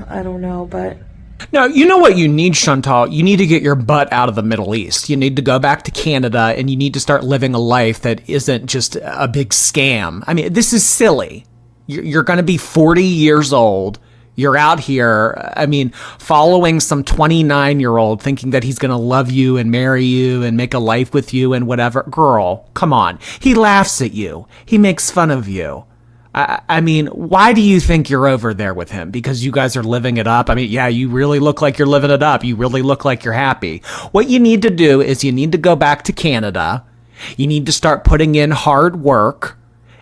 I don't know, but No, you know what you need, Chantal? You need to get your butt out of the Middle East. You need to go back to Canada and you need to start living a life that isn't just a big scam. I mean, this is silly. You're going to be 40 years old. You're out here, I mean, following some 29-year-old thinking that he's going to love you and marry you and make a life with you and whatever. Girl, come on. He laughs at you. He makes fun of you. I mean, why do you think you're over there with him? Because you guys are living it up? I mean, yeah, you really look like you're living it up. You really look like you're happy. What you need to do is you need to go back to Canada. You need to start putting in hard work.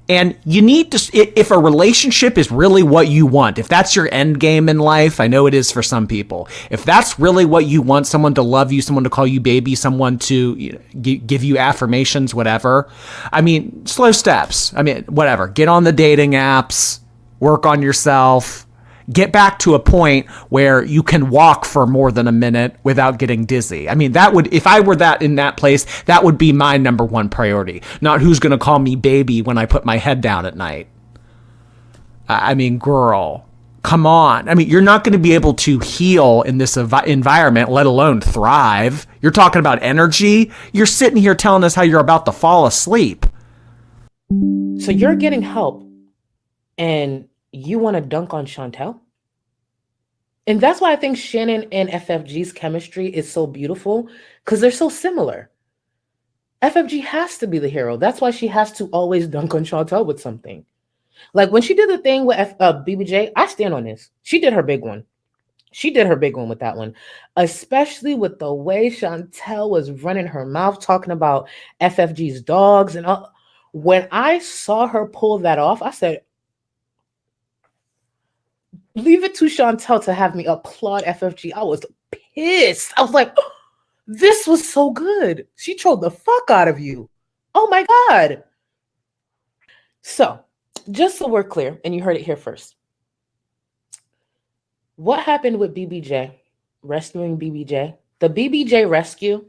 And you need to, if a relationship is really what you want, if that's your end game in life, I know it is for some people. If that's really what you want, someone to love you, someone to call you baby, someone to give you affirmations, whatever. I mean, slow steps. I mean, whatever. Get on the dating apps, work on yourself, get back to a point where you can walk for more than a minute without getting dizzy. I mean, that would, if I were that in that place, that would be my number one priority. Not who's going to call me baby when I put my head down at night. I mean, girl, come on. I mean, you're not going to be able to heal in this environment, let alone thrive. You're talking about energy. You're sitting here telling us how you're about to fall asleep. so you're getting help and you want to dunk on Chantel? And that's why I think Shannon and FFG's chemistry is so beautiful, because they're so similar. FFG has to be the hero. That's why she has to always dunk on Chantel with something. Like when she did the thing with BBJ, I stand on this. She did her big one. She did her big one with that one, especially with the way Chantel was running her mouth talking about FFG's dogs and all. When I saw her pull that off, I said, leave it to Chantel to have me applaud FFG. I was pissed. I was like, oh, this was so good. She trolled the fuck out of you. Oh my God. So, just so we're clear, and you heard it here first. What happened with BBJ, rescuing BBJ? The BBJ rescue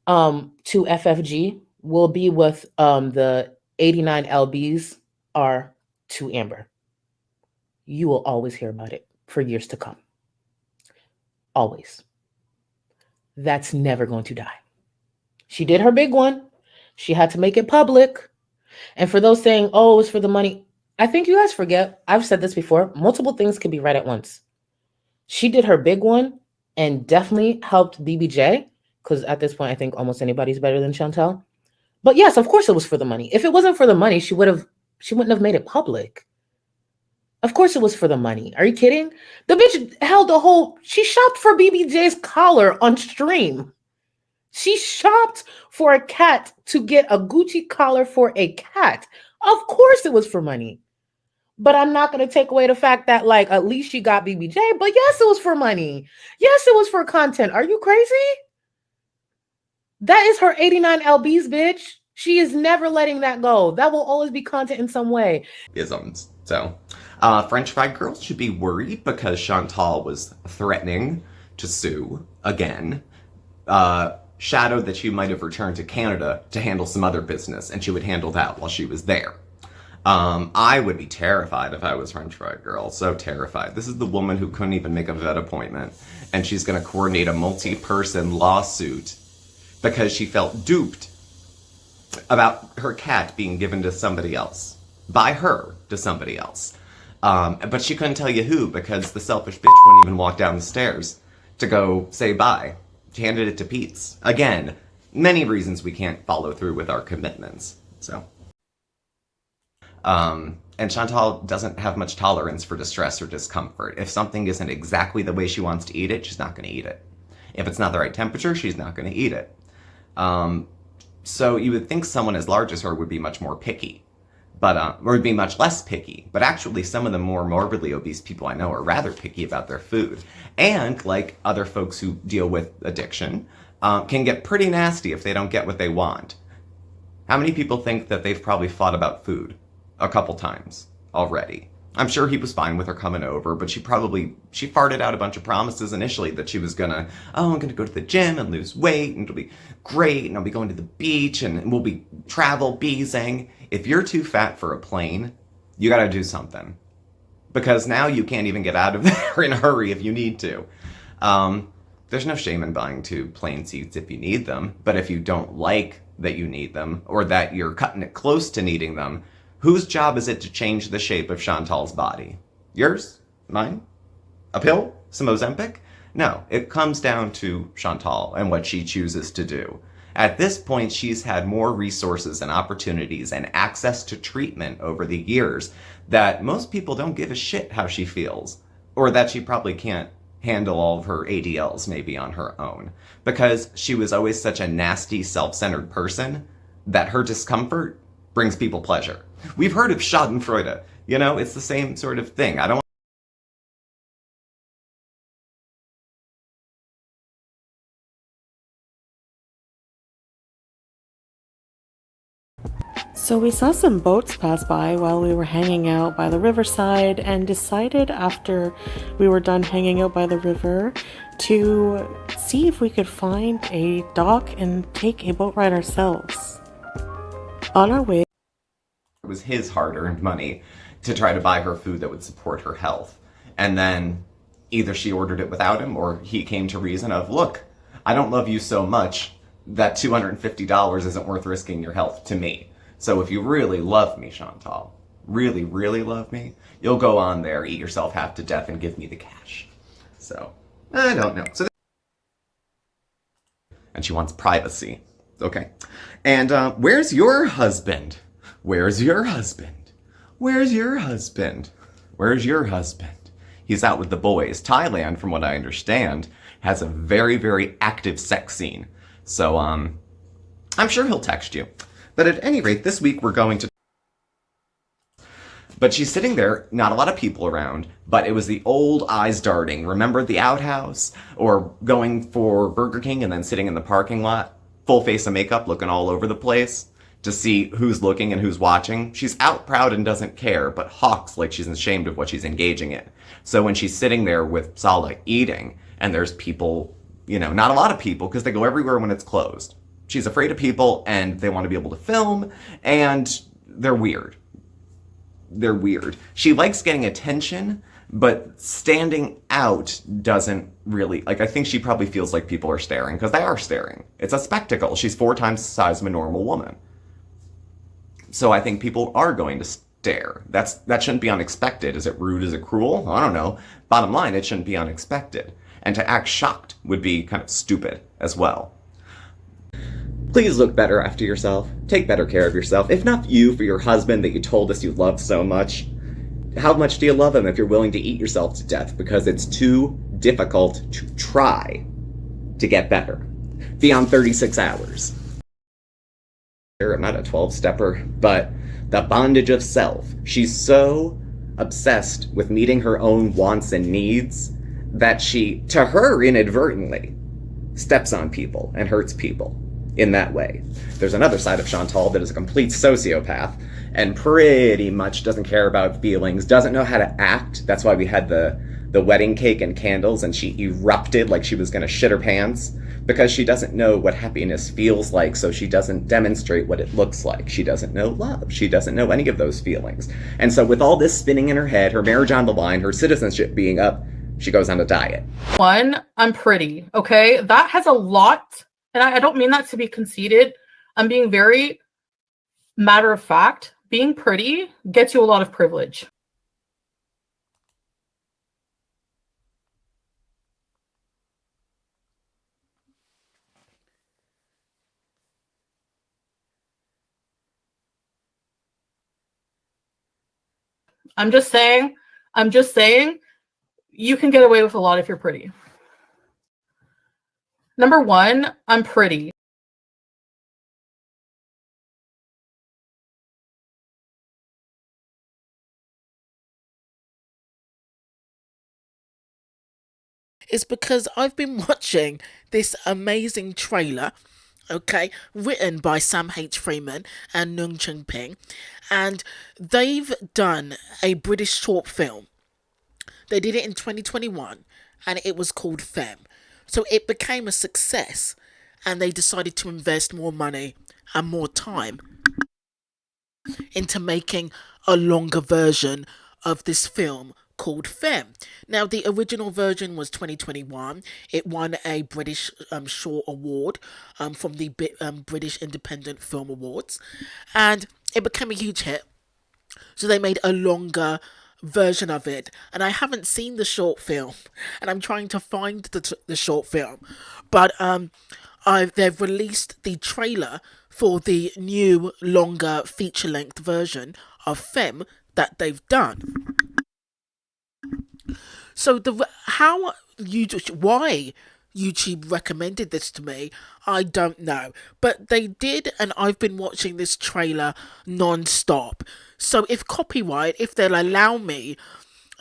to FFG will be with the 89 LBs are to Amber. You will always hear about it for years to come. Always. That's never going to die. She did her big one. She had to make it public. And for those saying, oh, it's for the money, I think you guys forget, I've said this before, multiple things can be right at once. She did her big one and definitely helped BBJ, because at this point, I think almost anybody's better than Chantel. But yes, of course it was for the money. If it wasn't for the money, she wouldn't have made it public. Of course it was for the money. Are you kidding? The bitch held a whole, she shopped for BBJ's collar on stream. She shopped for a cat to get a Gucci collar for a cat. Of course it was for money. But I'm not going to take away the fact that, like, at least she got BBJ. But yes, it was for money. Yes, it was for content. Are you crazy? That is her 89 LBs, bitch. She is never letting that go. That will always be content in some way. Isms. So, French Fried Girls should be worried because Chantal was threatening to sue again. Shadowed that she might have returned to Canada to handle some other business, and she would handle that while she was there. I would be terrified if I was French Fried Girl. So terrified. This is the woman who couldn't even make a vet appointment, and she's going to coordinate a multi-person lawsuit because she felt duped about her cat being given to somebody else. By her to somebody else. But she couldn't tell you who because the selfish bitch wouldn't even walk down the stairs to go say bye. She handed it to Pete's. Again, many reasons we can't follow through with our commitments. So, and Chantal doesn't have much tolerance for distress or discomfort. If something isn't exactly the way she wants to eat it, she's not going to eat it. If it's not the right temperature, she's not going to eat it. So you would think someone as large as her would be much more picky. But, or would be much less picky. But actually, some of the more morbidly obese people I know are rather picky about their food. And, like other folks who deal with addiction, can get pretty nasty if they don't get what they want. How many people think that they've probably fought about food a couple times already? I'm sure he was fine with her coming over, but she farted out a bunch of promises initially that she was gonna, oh, I'm gonna go to the gym and lose weight, and it'll be great, and I'll be going to the beach, and we'll be travel beezing. If you're too fat for a plane, you gotta do something. because now you can't even get out of there in a hurry if you need to. There's no shame in buying two plane seats if you need them, but if you don't like that you need them or that you're cutting it close to needing them, whose job is it to change the shape of Chantal's body? Yours? Mine? A pill? Some Ozempic? No, it comes down to Chantal and what she chooses to do. At this point, she's had more resources and opportunities and access to treatment over the years that most people don't give a shit how she feels, or that she probably can't handle all of her ADLs maybe on her own, because she was always such a nasty, self-centered person that her discomfort brings people pleasure. We've heard of Schadenfreude. You know, it's the same sort of thing. I don't So we saw some boats pass by while we were hanging out by the riverside and decided after we were done hanging out by the river to see if we could find a dock and take a boat ride ourselves. On our way, it was his hard-earned money to try to buy her food that would support her health. And then either she ordered it without him or he came to reason of, look, I don't love you so much that $250 isn't worth risking your health to me. So if you really love me, Chantal, really, really love me, you'll go on there, eat yourself half to death, and give me the cash. So, I don't know. And she wants privacy. Okay. And where's your husband? Where's your husband? Where's your husband? Where's your husband? He's out with the boys. Thailand, from what I understand, has a very, very active sex scene. So, I'm sure he'll text you. But at any rate, this week we're going to... But she's sitting there, not a lot of people around, but it was the old eyes darting. Remember the outhouse? Or going for Burger King and then sitting in the parking lot, full face of makeup, looking all over the place to see who's looking and who's watching. She's out proud and doesn't care, but hawks like she's ashamed of what she's engaging in. So when she's sitting there with Sala eating, and there's people, you know, not a lot of people, because they go everywhere when it's closed. She's afraid of people, and they want to be able to film, and they're weird. They're weird. She likes getting attention, but standing out doesn't really... Like, I think she probably feels like people are staring, because they are staring. It's a spectacle. She's 4 times the size of a normal woman. So I think people are going to stare. That shouldn't be unexpected. Is it rude? Is it cruel? I don't know. Bottom line, it shouldn't be unexpected. And to act shocked would be kind of stupid as well. Please look better after yourself. Take better care of yourself. If not you, for your husband that you told us you loved so much. How much do you love him if you're willing to eat yourself to death because it's too difficult to try to get better beyond 36 hours? I'm not a 12-stepper, but the bondage of self. She's so obsessed with meeting her own wants and needs that she, to her inadvertently, steps on people and hurts people in that way. There's another side of Chantal that is a complete sociopath and pretty much doesn't care about feelings, doesn't know how to act. That's why we had the wedding cake and candles and she erupted like she was going to shit her pants, because she doesn't know what happiness feels like, so she doesn't demonstrate what it looks like. She doesn't know love. She doesn't know any of those feelings. And so with all this spinning in her head, her marriage on the line, her citizenship being up, she goes on a diet. One, I'm pretty, okay? That has a lot, and I don't mean that to be conceited. I'm being very matter of fact. Being pretty gets you a lot of privilege. I'm just saying, you can get away with a lot if you're pretty. Number one, I'm pretty. Is because I've been watching this amazing trailer, okay, written by Sam H. Freeman and Nung Chung Ping, and they've done a British short film. They did it in 2021, and it was called Femme. So it became a success, and they decided to invest more money and more time into making a longer version of this film called Femme. Now, the original version was 2021. It won a British Short Award from the British Independent Film Awards, and it became a huge hit. So they made a longer version of it, and I haven't seen the short film, and I'm trying to find the short film, but they've released the trailer for the new longer feature length version of Femme that they've done. So why YouTube recommended this to me, I don't know, but they did, and I've been watching this trailer non-stop. So if they'll allow me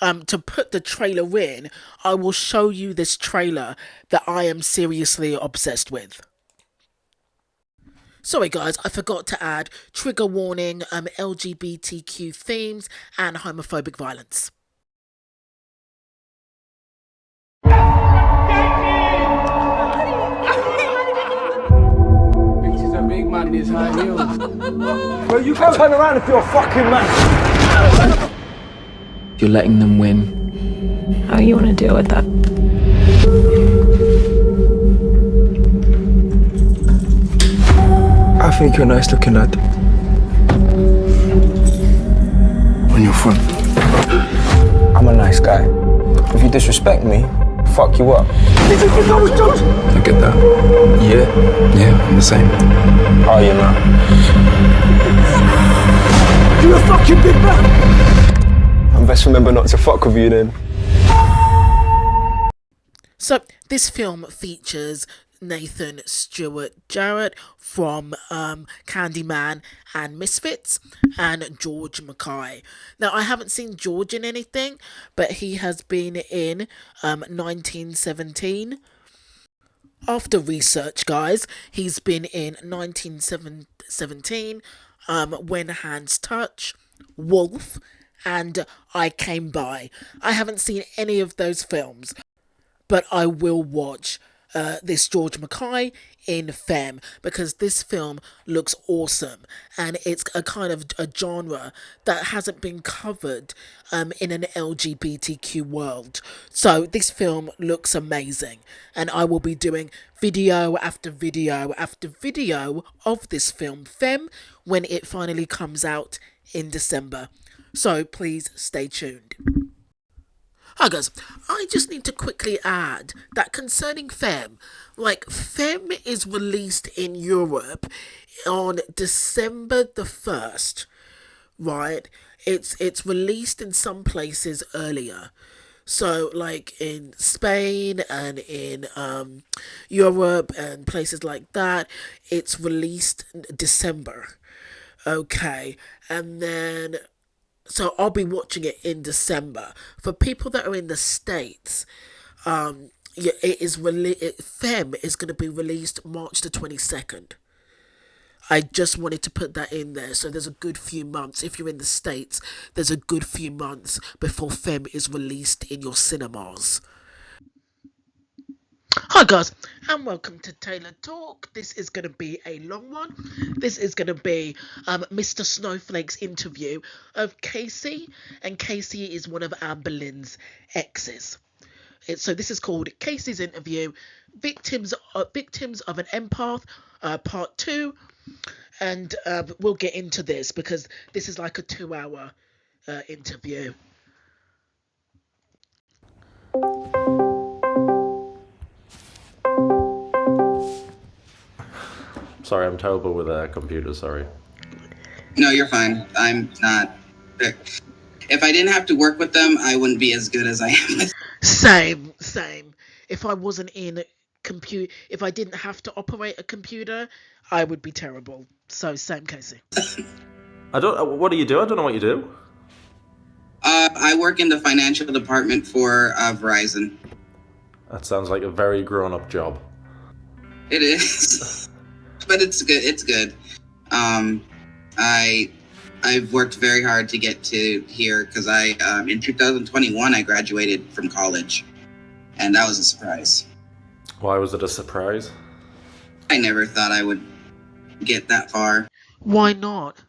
to put the trailer in, I will show you this trailer that I am seriously obsessed with. Sorry guys, I forgot to add trigger warning, LGBTQ themes and homophobic violence. Bitches are big man, these high heels. Well, you can turn around if you're a fucking man. You're letting them win. How you want to deal with that? I think you're a nice looking lad. On your front. I'm a nice guy. If you disrespect me, fuck you up. I get that. Yeah, I'm the same. Oh, you know. You a fucking big man! I best remember not to fuck with you then. So, this film features Nathan Stewart Jarrett from Candyman and Misfits, and George Mackay. Now, I haven't seen George in anything, but he has been in 1917. After research, guys, he's been in 1917, When Hands Touch, Wolf, and I Came By. I haven't seen any of those films, but I will watch this George Mackay in Femme, because this film looks awesome, and it's a kind of a genre that hasn't been covered in an LGBTQ world. So this film looks amazing, and I will be doing video after video after video of this film Femme when it finally comes out in December. So please stay tuned. Hi guys, I just need to quickly add that concerning Femme, Femme is released in Europe on December the 1st, right? It's released in some places earlier. So, in Spain and in Europe and places like that, it's released in December. Okay, and then... So I'll be watching it in December. For people that are in the States, Femme is going to be released March the 22nd. I just wanted to put that in there. So there's a good few months. If you're in the States, there's a good few months before Femme is released in your cinemas. Hi guys, and welcome to Taylor Talk. This is going to be a long one. This is going to be Mr Snowflake's interview of Casey, and Casey is one of Anne Boleyn's exes. So this is called Casey's Interview, Victims of an Empath, Part 2, and we'll get into this because this is like a 2-hour interview. Sorry, I'm terrible with a computer, sorry. No, you're fine. I'm not. If I didn't have to work with them, I wouldn't be as good as I am with. Same. If I wasn't in if I didn't have to operate a computer, I would be terrible. So, same, Casey. What do you do? I don't know what you do. I work in the financial department for Verizon. That sounds like a very grown-up job. It is. But it's good. It's good. I've worked very hard to get to here because in 2021 I graduated from college, and that was a surprise. Why was it a surprise? I never thought I would get that far. Why not?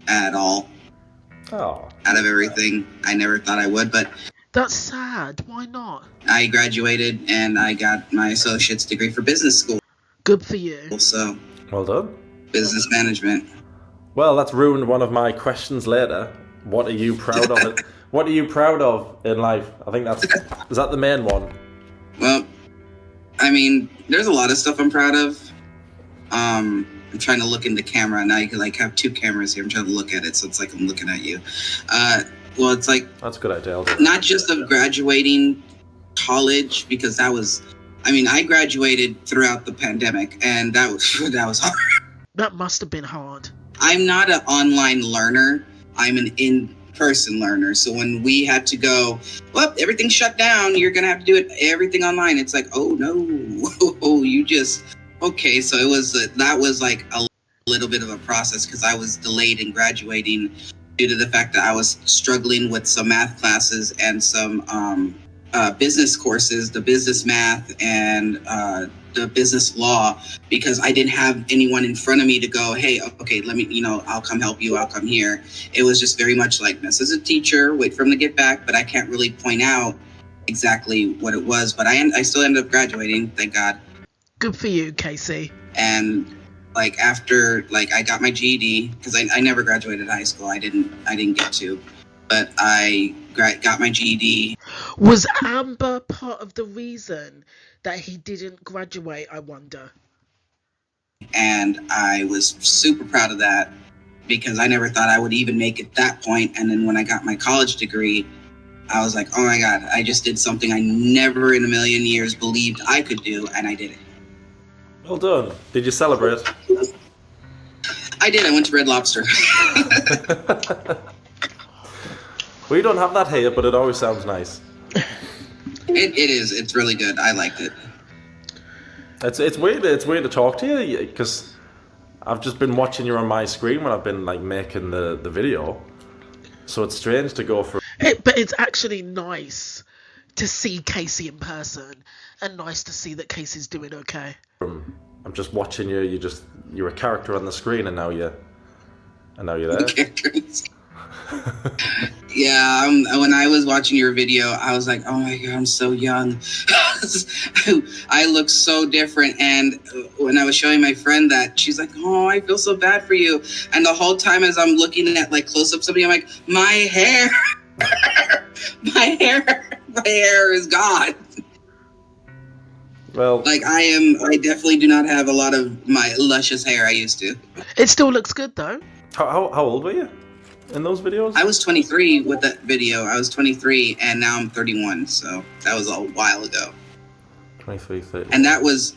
At all. Oh. out of everything. I never thought I would, but That's sad. Why not? I graduated and I got my associate's degree for business school. Good for you. So, Well done. business management. Well, that's ruined one of my questions later. What are you proud of? What are you proud of in life? I think is that the main one? Well, I mean, there's a lot of stuff I'm proud of. I'm trying to look in the camera, and I like have two cameras here. I'm trying to look at it, so it's like I'm looking at you. Well, it's like That's a good idea. I'll do it. not just of graduating college, because that was, I mean, I graduated throughout the pandemic, and that was hard. That must have been hard. I'm not an online learner. I'm an in-person learner. So when we had to go, well, everything's shut down. You're going to have to do everything online. It's like, oh, no. Oh, you just, okay. So it was, that was like a little bit of a process because I was delayed in graduating due to the fact that I was struggling with some math classes and some business courses, the business math and the business law, because I didn't have anyone in front of me to go, hey, okay, let me, I'll come help you, I'll come here. It was just very much like this as a teacher, wait for them to get back, but I can't really point out exactly what it was. But I still ended up graduating, thank God. Good for you, Casey. And like after I got my GED, because I never graduated high school, I didn't get to, but I got my GED. Was Amber part of the reason that he didn't graduate, I wonder? And I was super proud of that because I never thought I would even make it that point. And then when I got my college degree, I was like, oh my God, I just did something I never in a million years believed I could do, and I did it. Well done. Did you celebrate? I did. I went to Red Lobster. We don't have that here, but it always sounds nice. It is. It's really good. I liked it. It's weird. It's weird to talk to you because I've just been watching you on my screen when I've been like making the video. So it's strange to go for. But it's actually nice to see Casey in person, and nice to see that Casey's doing okay. I'm just watching you. You're a character on the screen, and now you're there. Yeah, when I was watching your video, I was like, oh my God, I'm so young. I look so different. And when I was showing my friend that, she's like, oh, I feel so bad for you. And the whole time as I'm looking at like close-ups of me, I'm like, my hair, my hair is gone. Well, like I definitely do not have a lot of my luscious hair I used to. It still looks good though. How old were you in those videos? I was 23 with that video. I was 23 and now I'm 31. So that was a while ago. 23, 30. And that was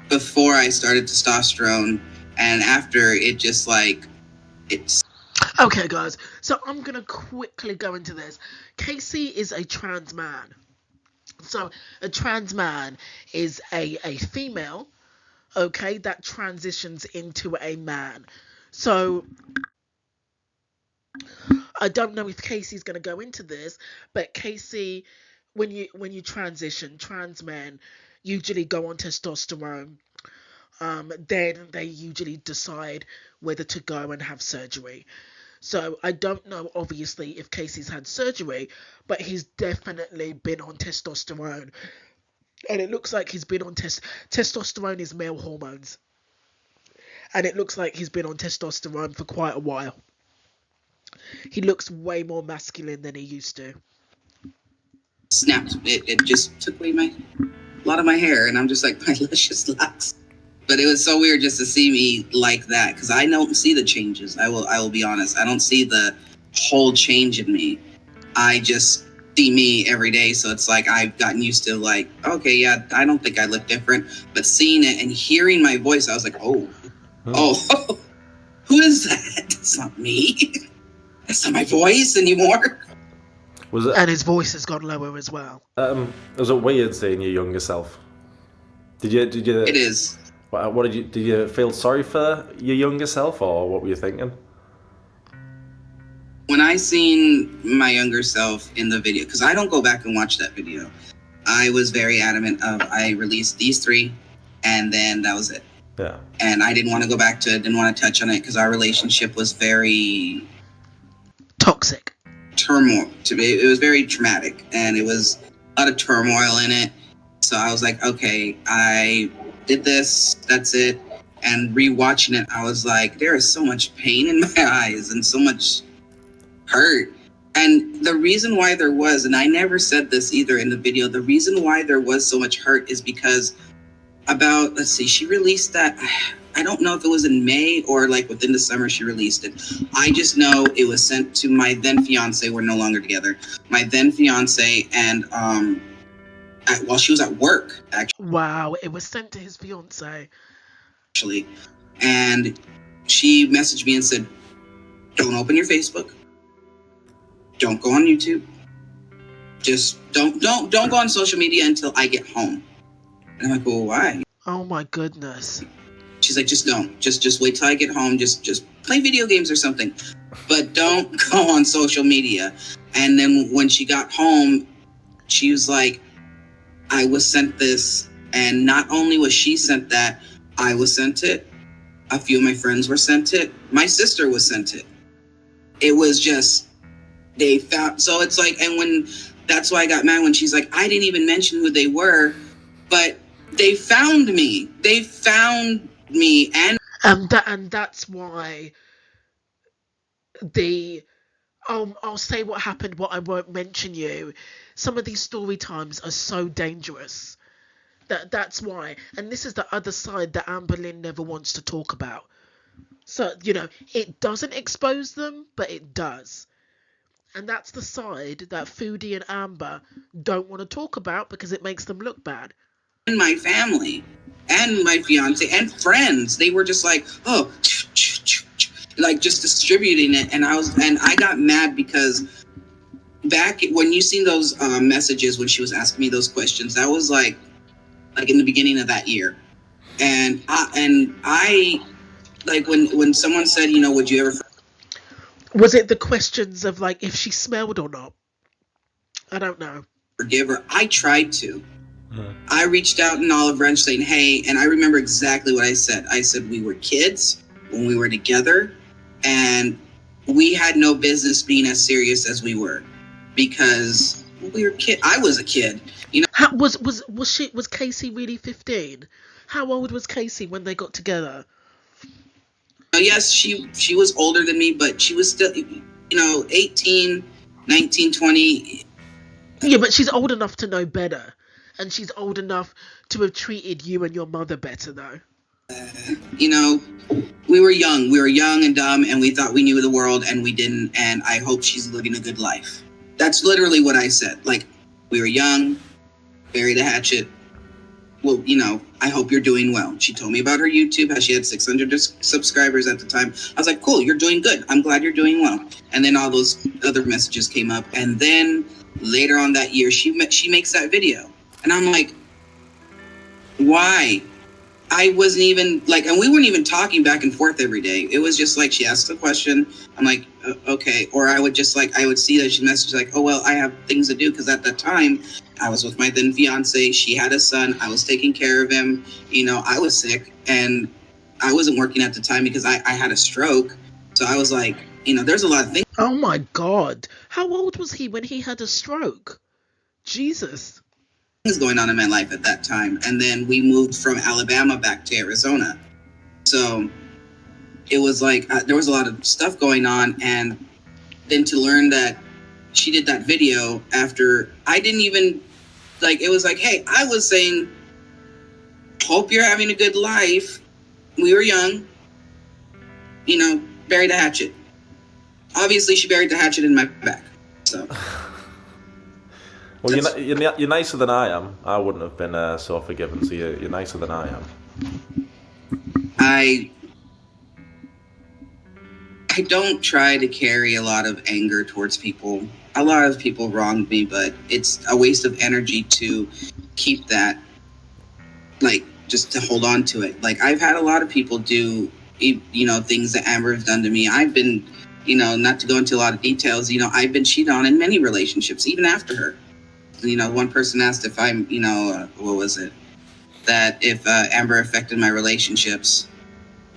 before I started testosterone. And after it just like, it's... Okay guys, so I'm going to quickly go into this. Casey is a trans man. So a trans man is a female, okay, that transitions into a man. So I don't know if Casey's going to go into this, but Casey, when you transition, trans men usually go on testosterone. Then they usually decide whether to go and have surgery. So I don't know, obviously, if Casey's had surgery, but he's definitely been on testosterone. And it looks like he's been on testosterone is male hormones. And it looks like he's been on testosterone for quite a while. He looks way more masculine than he used to. Snapped. It just took away a lot of my hair. And I'm just like, my luscious locks. But it was so weird just to see me like that, because I don't see the changes. I will be honest. I don't see the whole change in me. I just see me every day. So it's like I've gotten used to like, okay, yeah, I don't think I look different. But seeing it and hearing my voice, I was like, oh, who is that? It's not me. That's not my voice anymore. Was it? And his voice has gone lower as well. Was it weird seeing your younger self? Did you? It is. What did you feel sorry for your younger self, or what were you thinking? When I seen my younger self in the video, because I don't go back and watch that video, I was very adamant of I released these 3, and then that was it. Yeah. And I didn't want to go back to it, didn't want to touch on it, because our relationship was very Toxic. turmoil. It was very traumatic, and it was a lot of turmoil in it. So I was like, okay, I did this. That's it. And rewatching it, I was like, there is so much pain in my eyes and so much hurt. And the reason why there was, and I never said this either in the video, the reason why there was so much hurt is because she released that, I don't know if it was in May or like within the summer she released it. I just know it was sent to my then fiance. We're no longer together. My then fiance, and while she was at work, Wow, it was sent to his fiance. Actually, and she messaged me and said, "Don't open your Facebook. Don't go on YouTube. Just don't go on social media until I get home." And I'm like, "Well, why?" Oh my goodness. She's like, "Just don't. Just wait till I get home. Just play video games or something, but don't go on social media." And then when she got home, she was like, "I was sent this," and not only was she sent that, I was sent it. A few of my friends were sent it. My sister was sent it. It was just, they found, so it's like, and that's why I got mad when she's like, "I didn't even mention who they were, but they found me. They found me." And that's why I'll say what happened, but I won't mention you. Some of these story times are so dangerous. That's why. And this is the other side that Amber Lynn never wants to talk about. So, it doesn't expose them, but it does. And that's the side that Foodie and Amber don't want to talk about because it makes them look bad. And my family and my fiance and friends, they were just like, oh, like just distributing it. And I got mad because back when you seen those messages when she was asking me those questions, that was like in the beginning of that year. And I like when someone said, would you ever... Was it the questions of like if she smelled or not? I don't know. Forgive her. I tried to. I reached out in Olive Branch saying, hey, and I remember exactly what I said. I said we were kids when we were together, and we had no business being as serious as we were because we were kid. I was a kid. How, was Casey really 15? How old was Casey when they got together? Yes, she was older than me, but she was still, 18, 19, 20. Yeah, but she's old enough to know better. And she's old enough to have treated you and your mother better, though. We were young. We were young and dumb, and we thought we knew the world, and we didn't. And I hope she's living a good life. That's literally what I said. Like, we were young, bury the hatchet. Well, I hope you're doing well. She told me about her YouTube, how she had 600 subscribers at the time. I was like, cool, you're doing good. I'm glad you're doing well. And then all those other messages came up. And then later on that year, she makes that video. And I'm like, why? I wasn't even like, and we weren't even talking back and forth every day. It was just like, she asked a question. I'm like, okay. Or I would just like, I would see that she messaged like, oh, well, I have things to do. Cause at that time I was with my then fiance. She had a son. I was taking care of him. I was sick and I wasn't working at the time because I had a stroke. So I was like, there's a lot of things. Oh my God. How old was he when he had a stroke? Jesus. Going on in my life at that time, and then we moved from Alabama back to Arizona, so it was like there was a lot of stuff going on. And then to learn that she did that video after I didn't even like, it was like, hey, I was saying hope you're having a good life, we were young, bury the hatchet. Obviously she buried the hatchet in my back, so well, you're nicer than I am. I wouldn't have been so forgiving, so you're nicer than I am. I don't try to carry a lot of anger towards people. A lot of people wronged me, but it's a waste of energy to keep that, like, just to hold on to it. Like, I've had a lot of people do, things that Amber has done to me. I've been, not to go into a lot of details, I've been cheated on in many relationships, even after her. One person asked if I'm, what was it? That if Amber affected my relationships.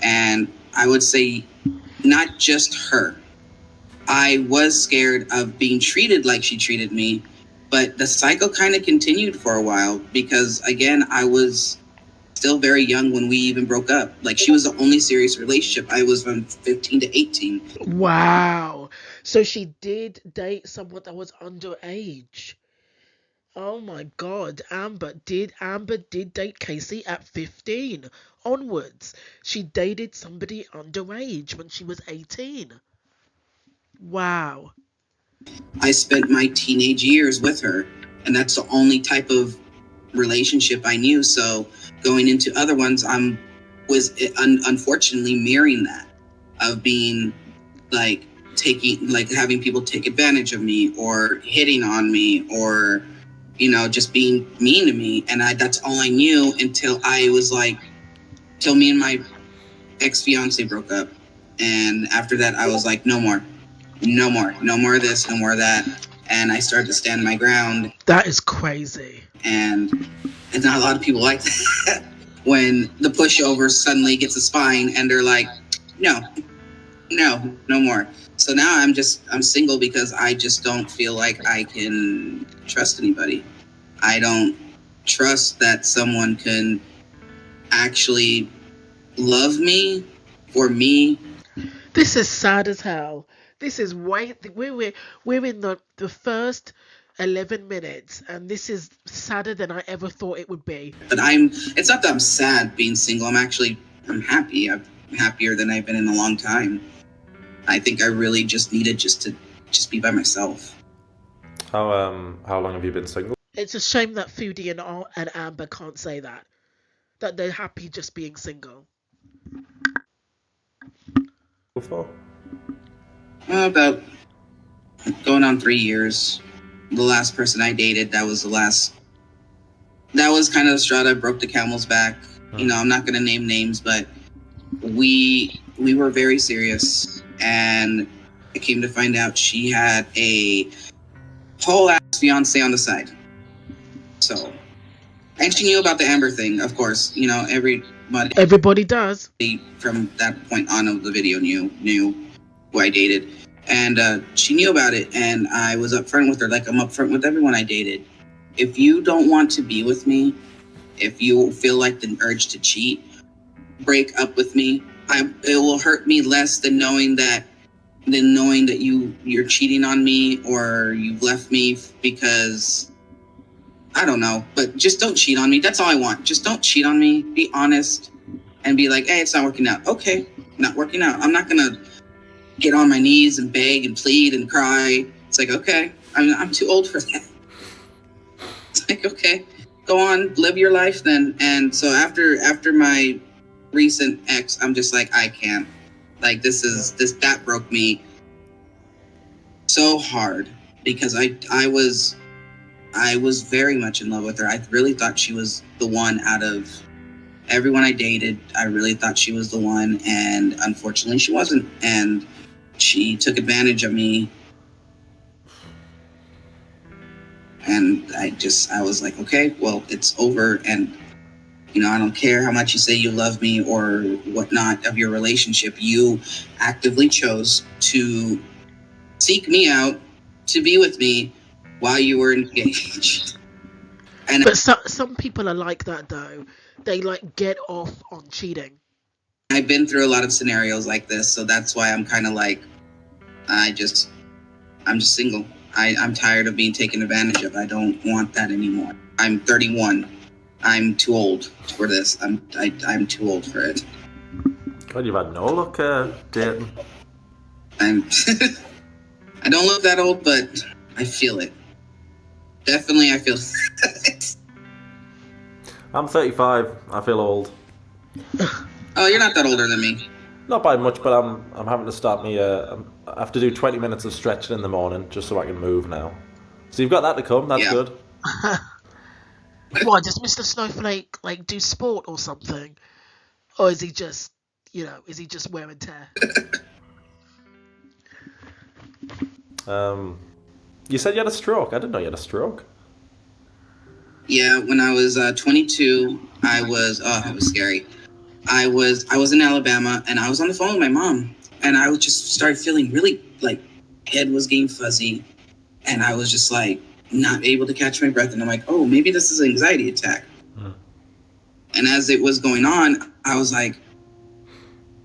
And I would say not just her, I was scared of being treated like she treated me, but the cycle kind of continued for a while because, again, I was still very young when we even broke up. Like, she was the only serious relationship. I was from 15 to 18. Wow. So she did date someone that was underage. Oh my God, Amber did date Casey at 15 onwards. She dated somebody underage when she was 18. Wow. I spent my teenage years with her, and that's the only type of relationship I knew. So going into other ones, unfortunately mirroring that of being like having people take advantage of me or hitting on me or just being mean to me, and that's all I knew until me and my ex-fiance broke up. And after that I was like, no more of this, no more of that. And I started to stand my ground. That is crazy. And not a lot of people like that. When the pushover suddenly gets a spine and they're like, no more. So now I'm single because I just don't feel like I can trust anybody. I don't trust that someone can actually love me for me. This is sad as hell. This is we're in the first 11 minutes, and this is sadder than I ever thought it would be. But it's not that I'm sad being single. I'm happy. I'm happier than I've been in a long time. I think I really just needed to be by myself. How long have you been single? It's a shame that Foodie and Amber can't say that they're happy just being single. For? About going on 3 years. The last person I dated, that was kind of the straw that broke the camel's back. I'm not going to name names, but we were very serious, and I came to find out she had a whole ass fiance on the side. So, and she knew about the Amber thing, of course. Everybody does. From that point on of the video knew who I dated, and she knew about it, and I was upfront with her, like I'm upfront with everyone I dated. If you don't want to be with me, if you feel like the urge to cheat, break up with me. It will hurt me less than knowing that you're cheating on me or you've left me because I don't know, but just don't cheat on me. That's all I want. Just don't cheat on me. Be honest and be like, hey, it's not working out. Okay, not working out. I'm not gonna get on my knees and beg and plead and cry. It's like, okay, I'm too old for that. It's like, okay, go on, live your life then. And so after my recent ex, I'm just like, I can't. Like that broke me so hard because I was very much in love with her. I really thought she was the one out of everyone I dated. I really thought she was the one, and unfortunately she wasn't. And she took advantage of me. And I was like, okay, well, it's over. And, I don't care how much you say you love me or whatnot of your relationship. You actively chose to seek me out, to be with me while you were engaged. But some people are like that, though. They, get off on cheating. I've been through a lot of scenarios like this, so that's why I'm kind of like, I'm just single. I'm tired of being taken advantage of. I don't want that anymore. I'm 31. I'm too old for this. I'm too old for it. God, you've had no luck dating. I don't look that old, but I feel it. Definitely, I feel it. I'm 35. I feel old. Oh, you're not that older than me. Not by much, but I'm having to start me. I have to do 20 minutes of stretching in the morning just so I can move now. So you've got that to come. That's good. Why does Mr Snowflake do sport or something, or is he just wear and tear? You said you had a stroke. I didn't know you had a stroke. Yeah, when I was 22, it was scary. I was in Alabama, and I was on the phone with my mom, and I just started feeling really head was getting fuzzy, and I was just like not able to catch my breath. And I'm like, oh, maybe this is an anxiety attack. And as it was going on, I was like,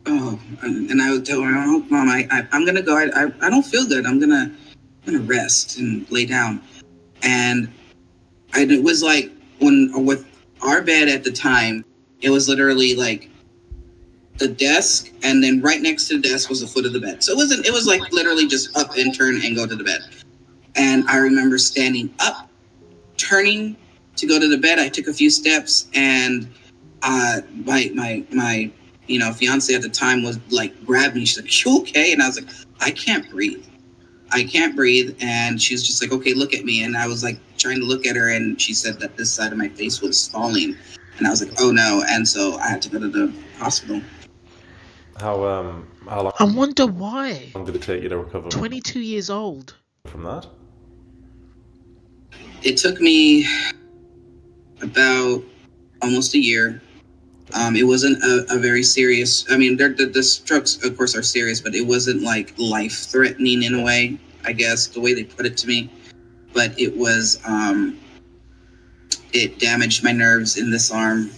oh, and I would tell her, oh, Mom, I'm gonna go. I don't feel good. I'm gonna rest and lay down. And it was like with our bed at the time, it was literally like the desk, and then right next to the desk was the foot of the bed. So it was like literally just up and turn and go to the bed. And I remember standing up, turning to go to the bed. I took a few steps, and my fiance at the time was like, grabbed me. She's like, "You okay?" And I was like, I can't breathe. And she was just like, okay, look at me. And I was like trying to look at her, and she said that this side of my face was falling. And I was like, oh no. And so I had to go to the hospital. How long I wonder why. did it take you to recover 22 years old. from that? It took me about almost a year. It wasn't a very serious. I mean, the strokes, of course, are serious, but it wasn't like life-threatening in a way, I guess, the way they put it to me. But it was, it damaged my nerves in this arm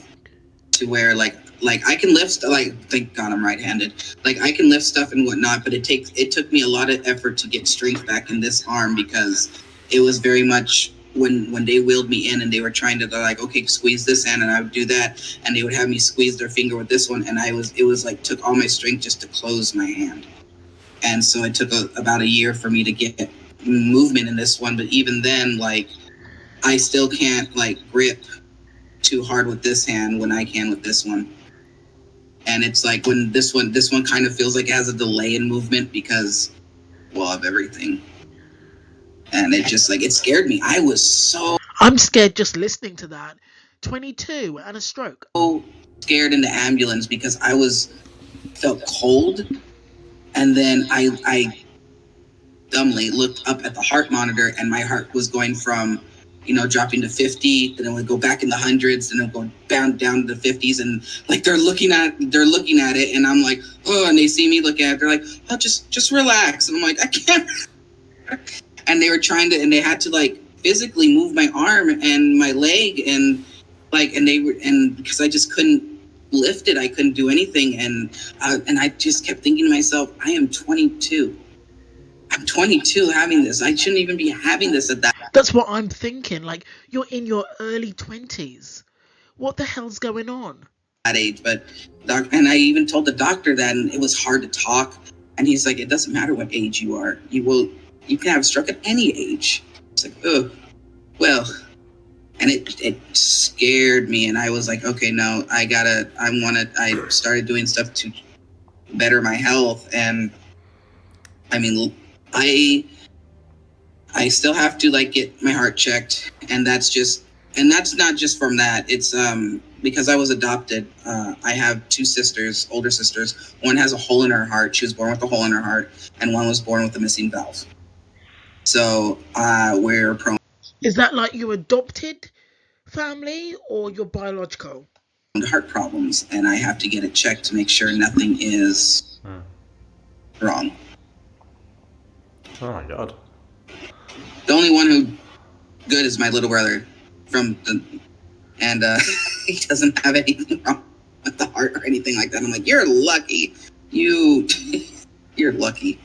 to where, like I can lift, thank God I'm right-handed. Like, I can lift stuff and whatnot, but it took me a lot of effort to get strength back in this arm, because it was very much when they wheeled me in and they were trying to, they're like, okay, squeeze this hand, and I would do that, and they would have me squeeze their finger with this one, and it was like took all my strength just to close my hand. And so it took about a year for me to get movement in this one. But even then, like, I still can't like grip too hard with this hand when I can with this one. And it's like when this one kind of feels like it has a delay in movement because, well, of everything. And it just like, it scared me. I was so I'm scared just listening to that. 22 and a stroke. scared in the ambulance because I felt cold. And then I dumbly looked up at the heart monitor, and my heart was going from, dropping to 50, then it would go back in the hundreds, then it would go down to the 50s, and like they're looking at it, and I'm like, oh, and they see me look at it, they're like, oh, just relax, and I'm like, I can't. And they were and they had to like physically move my arm and my leg, and like, and because I just couldn't lift it, I couldn't do anything, and I just kept thinking to myself, I am 22. I'm 22 having this. I shouldn't even be having this at that. That's what I'm thinking. Like, you're in your early 20s. What the hell's going on? That age, but and I even told the doctor that, and it was hard to talk. And he's like, it doesn't matter what age you are. You can have a stroke at any age. It's like, oh, well, and it scared me. And I was like, okay, no, I started doing stuff to better my health. And I mean, I still have to like get my heart checked, and that's not just from that. It's because I was adopted. I have two sisters, older sisters. One has a hole in her heart. She was born with a hole in her heart, and one was born with a missing valve. So we're prone Is that like your adopted family or your biological? to heart problems, and I have to get it checked to make sure nothing is wrong. Oh my God. The only one who good is my little brother and he doesn't have anything wrong with the heart or anything like that. I'm like, you're lucky. You're lucky.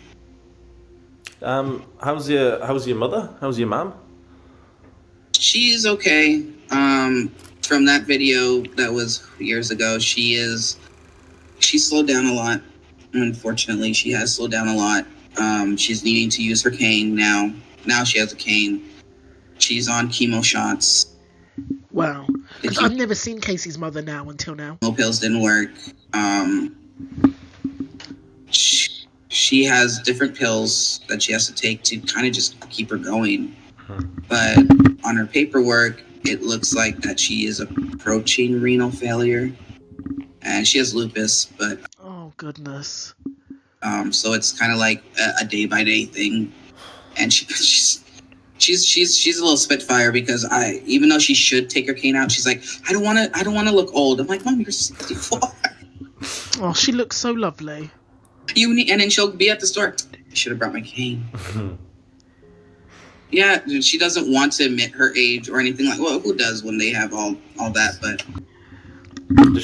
How's your mother? How's your mom? She's okay. From that video that was years ago, she slowed down a lot. Unfortunately, she has slowed down a lot. She's needing to use her cane now. Now she has a cane. She's on chemo shots. Wow. I've never seen Casey's mother until now. Chemo pills didn't work. She has different pills that she has to take to kind of just keep her going. But on her paperwork, it looks like that she is approaching renal failure. And she has lupus, but... Oh, goodness. So it's kind of like a day-by-day thing. And she's a little spitfire because even though she should take her cane out, she's like, I don't want to look old. I'm like, Mom, you're 64. Oh, she looks so lovely. And then she'll be at the store. should have brought my cane. Yeah, she doesn't want to admit her age or anything like. Well, who does when they have all that? But Does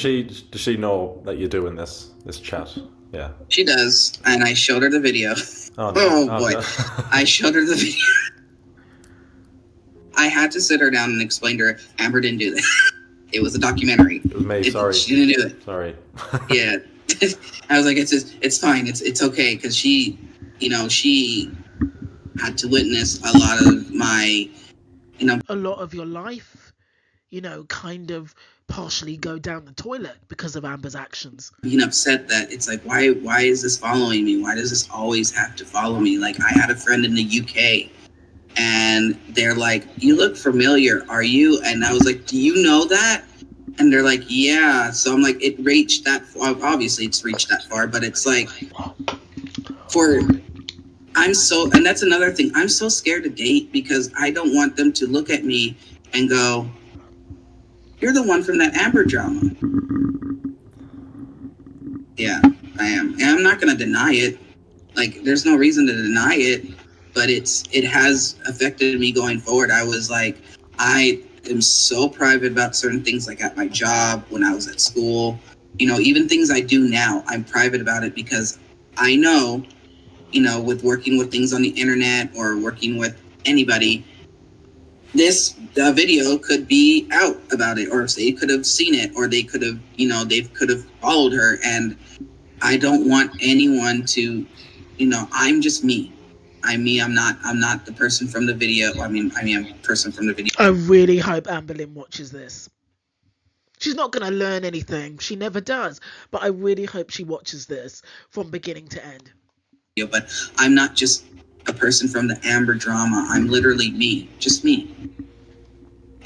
she know that you're doing this chat? Yeah. she does, and I showed her the video. Oh, no. Oh boy, no. I showed her the video. I had to sit her down and explain to her, Amber didn't do that. It was a documentary. It was me. Sorry. She didn't do it. Sorry. Yeah. I was like, it's fine. It's okay. Cause she had to witness a lot of my, A lot of your life, kind of partially go down the toilet because of Amber's actions. being upset that it's like, why is this following me? Why does this always have to follow me? Like, I had a friend in the UK and they're like, you look familiar. Are you? And I was like, do you know that? And they're like, yeah. So I'm like, it reached that far. Obviously it's reached that far, but it's like, and that's another thing. I'm so scared to date because I don't want them to look at me and go, you're the one from that Amber drama. Yeah, I am. And I'm not going to deny it. Like, there's no reason to deny it, but it has affected me going forward. I was like, I am so private about certain things, like at my job, when I was at school, even things I do now, I'm private about it because I know, with working with things on the internet or working with anybody, this video could be out about it, or they could have seen it, or they could have, they could have followed her. And I don't want anyone to, I'm just me. I'm me. I'm not the person from the video. I'm a person from the video. I really hope Amber Lynn watches this. She's not going to learn anything. She never does. But I really hope she watches this from beginning to end. But I'm not just a person from the Amber drama. I'm literally me, just me.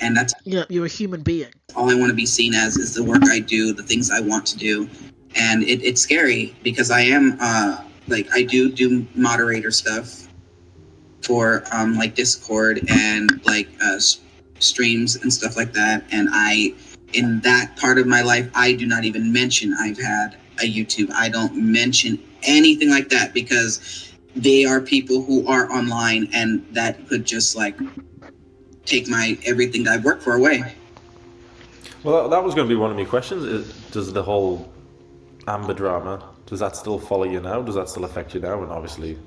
And that's you're a human being. All I want to be seen as is the work I do, the things I want to do. And it's scary because I am I do moderator stuff for like Discord and streams and stuff like that. And in that part of my life, I do not even mention I've had a YouTube. I don't mention anything like that because they are people who are online and that could just take my everything that I've worked for away. Well, that was going to be one of my questions. Does the whole Amber drama, does that still follow you now? Does that still affect you now? And obviously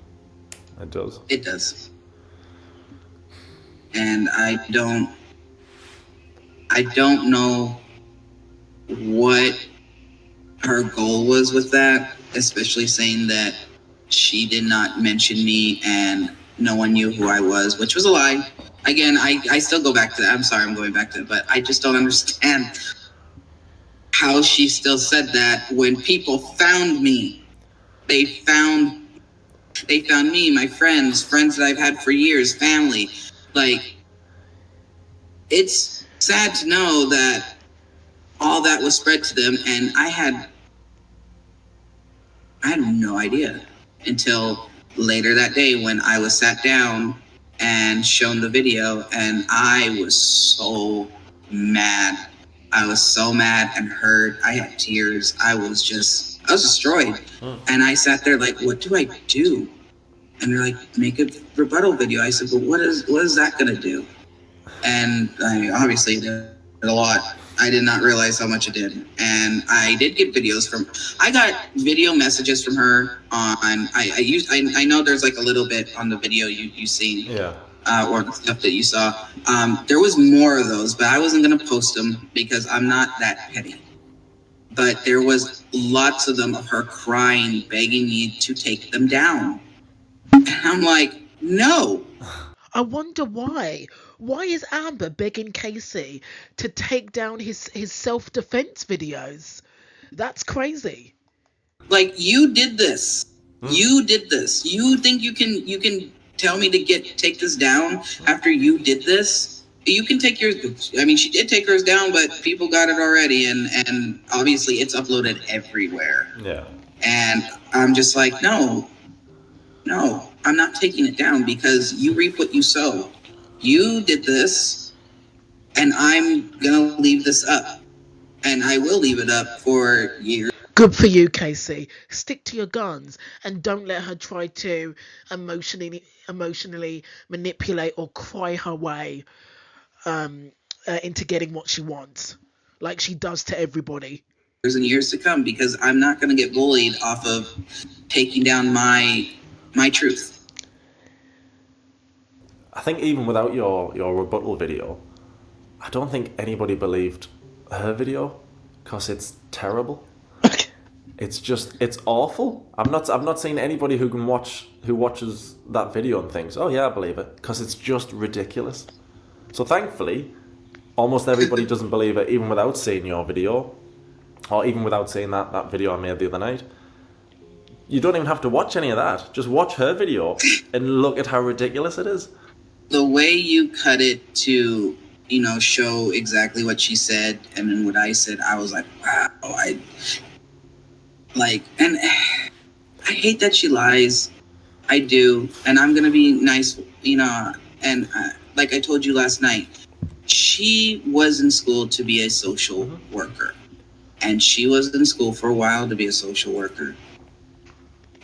it does. It does. And I don't know what her goal was with that, especially saying that she did not mention me and no one knew who I was, which was a lie. Again, I still go back to that. I'm sorry I'm going back to it, but I just don't understand how she still said that when people found me. They found me, my friends that I've had for years, family. It's sad to know that all that was spread to them, and I had no idea until later that day when I was sat down and shown the video, and I was so mad. I was so mad and hurt. I had tears. I was destroyed. And I sat there what do I do? And they're like, make a rebuttal video. I said, but what is that gonna do? And obviously it did a lot. I did not realize how much it did. And I did get videos I got video messages from her on, I know there's a little bit on the video you seen. Yeah. Or the stuff that you saw. There was more of those, but I wasn't gonna post them because I'm not that petty. But there was lots of them of her crying, begging me to take them down. And I'm like, no. I wonder why. Why is Amber begging Casey to take down his self-defense videos? That's crazy. You did this. You did this. You think you can tell me to take this down after you did this? You can take yours. I mean, she did take hers down, but people got it already, and obviously it's uploaded everywhere. Yeah. And I'm just like, no, I'm not taking it down because you reap what you sow. You did this, and I'm gonna leave this up, and I will leave it up for years. Good for you, Casey. Stick to your guns and don't let her try to emotionally manipulate or cry her way into getting what she wants, like she does to everybody. Years and years to come, because I'm not going to get bullied off of taking down my truth. I think even without your rebuttal video, I don't think anybody believed her video because it's terrible. It's awful. I've not seen anybody who watches that video and thinks, oh yeah, I believe it, because it's just ridiculous. So thankfully, almost everybody doesn't believe it, even without seeing your video, or even without seeing that video I made the other night. You don't even have to watch any of that. Just watch her video and look at how ridiculous it is. The way you cut it to, show exactly what she said and then what I said, I was like, wow. And I hate that she lies. I do. And I'm going to be nice, and like I told you last night, she was in school to be a social worker. And she was in school for a while to be a social worker.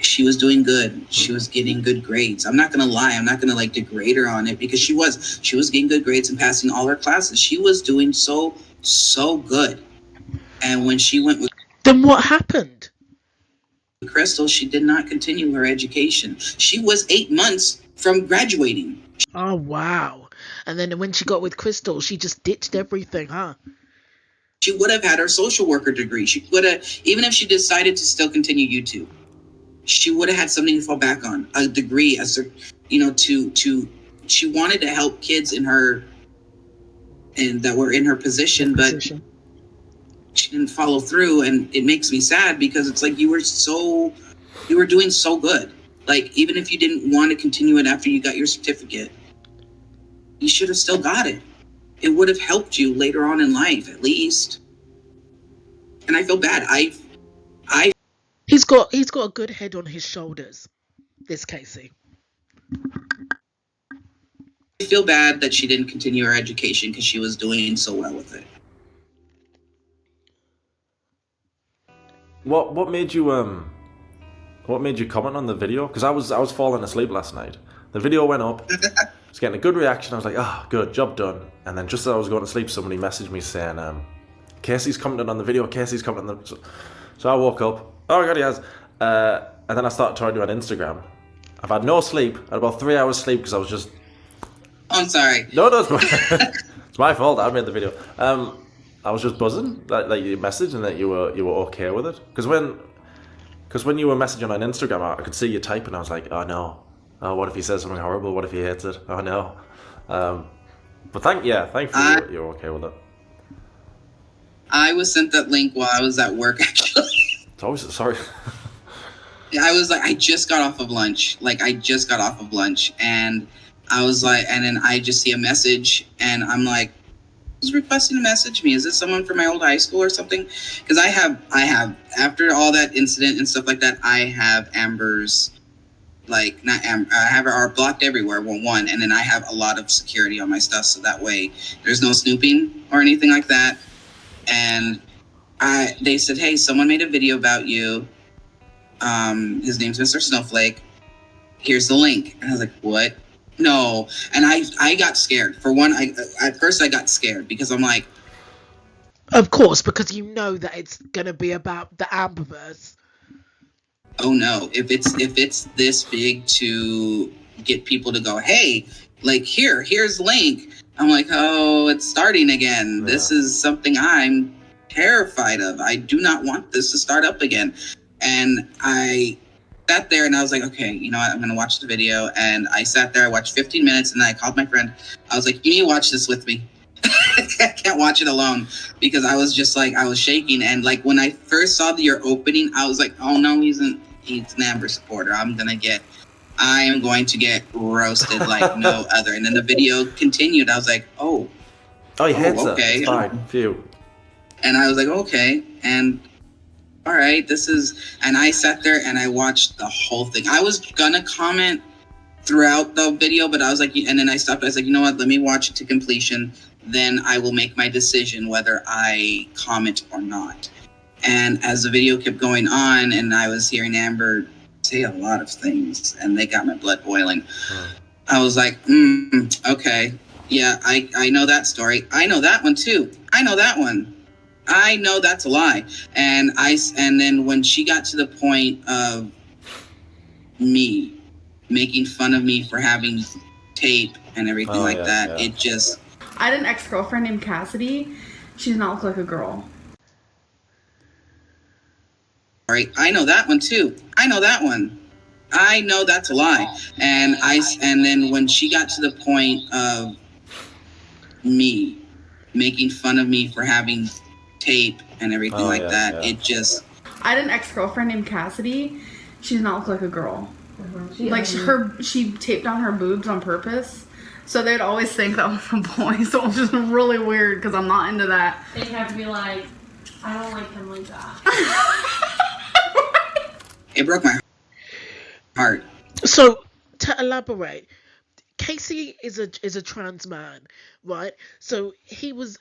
She was doing good. She was getting good grades. I'm not going to lie. I'm not going to degrade her on it, because she was getting good grades and passing all her classes. She was doing so good. And when she went with Then what happened? Crystal, she did not continue her education. She was 8 months from graduating. Oh, wow. And then when she got with Crystal, she just ditched everything, huh? She would have had her social worker degree. She would have, even if she decided to still continue YouTube, she would have had something to fall back on, a degree, she wanted to help kids that were in her position, but she didn't follow through. And it makes me sad, because it's like you were doing so good. Even if you didn't want to continue it after you got your certificate, you should have still got it. It would have helped you later on in life, at least. And I feel bad. He's got a good head on his shoulders, this Casey. I feel bad that she didn't continue her education, because she was doing so well with it. What made you comment on the video? Because I was falling asleep last night. The video went up. It's getting a good reaction. I was like, oh, good, job done. And then just as I was going to sleep, somebody messaged me saying, Casey's commented on the video. Casey's commented on the... So I woke up. Oh my God, he has. And then I started turning on Instagram. I've had no sleep. I had about 3 hours sleep because I was just... I'm sorry. No, it's my fault. I made the video. I was just buzzing that you messaged and that you were okay with it. Because when you were messaging on Instagram, I could see you typing. I was like, oh no. Oh, what if he says something horrible? What if he hates it? Oh no. But thankfully you're okay with it. I was sent that link while I was at work, actually. It's always sorry. I was like, I just got off of lunch. And I was like, and then I just see a message, and I'm like, who's requesting to message me? Is this someone from my old high school or something? Because I have after all that incident and stuff like that, I have Amber's, I have her blocked everywhere. Well, one, and then I have a lot of security on my stuff, so that way there's no snooping or anything like that. And they said, hey, someone made a video about you. His name's Mr. Snowflake. Here's the link. And I was like, what? No. And I got scared. For one, at first I got scared, because I'm like, of course, because you know that it's gonna be about the Amberverse. oh no, if it's this big to get people to go, hey, here's link. I'm like, oh, it's starting again. Yeah. This is something I'm terrified of. I do not want this to start up again. And I sat there and I was like, okay, you know what? I'm going to watch the video. And I sat there, I watched 15 minutes, and then I called my friend. I was like, you need to watch this with me. I can't watch it alone, because I was just I was shaking. And when I first saw your opening, I was like, oh no, he's an Amber supporter. I am going to get roasted like no other. And then the video continued. I was like, oh, he hits it. Okay. It's fine. Phew. And I was like, okay. And all right, and I sat there and I watched the whole thing. I was gonna comment throughout the video, but I was like, and then I stopped. I was like, you know what? Let me watch it to completion. Then I will make my decision whether I comment or not. And as the video kept going on, and I was hearing Amber say a lot of things, and they got my blood boiling. I was like, okay, yeah, I know that story. I know that one too. I know that one. I know that's a lie. And then when she got to the point of me making fun of me for having tape and everything it just... I had an ex-girlfriend named Cassidy. She did not look like a girl. Right, I know that one too. I know that one. I know that's a lie. And then when she got to the point of me making fun of me for having tape and everything it just... I had an ex-girlfriend named Cassidy. She did not look like a girl. She taped on her boobs on purpose. So they'd always think that was a boy. So it was just really weird because I'm not into that. They'd have to be like, I don't like him like that. It broke my heart. So to elaborate, Casey is a trans man, right? So he was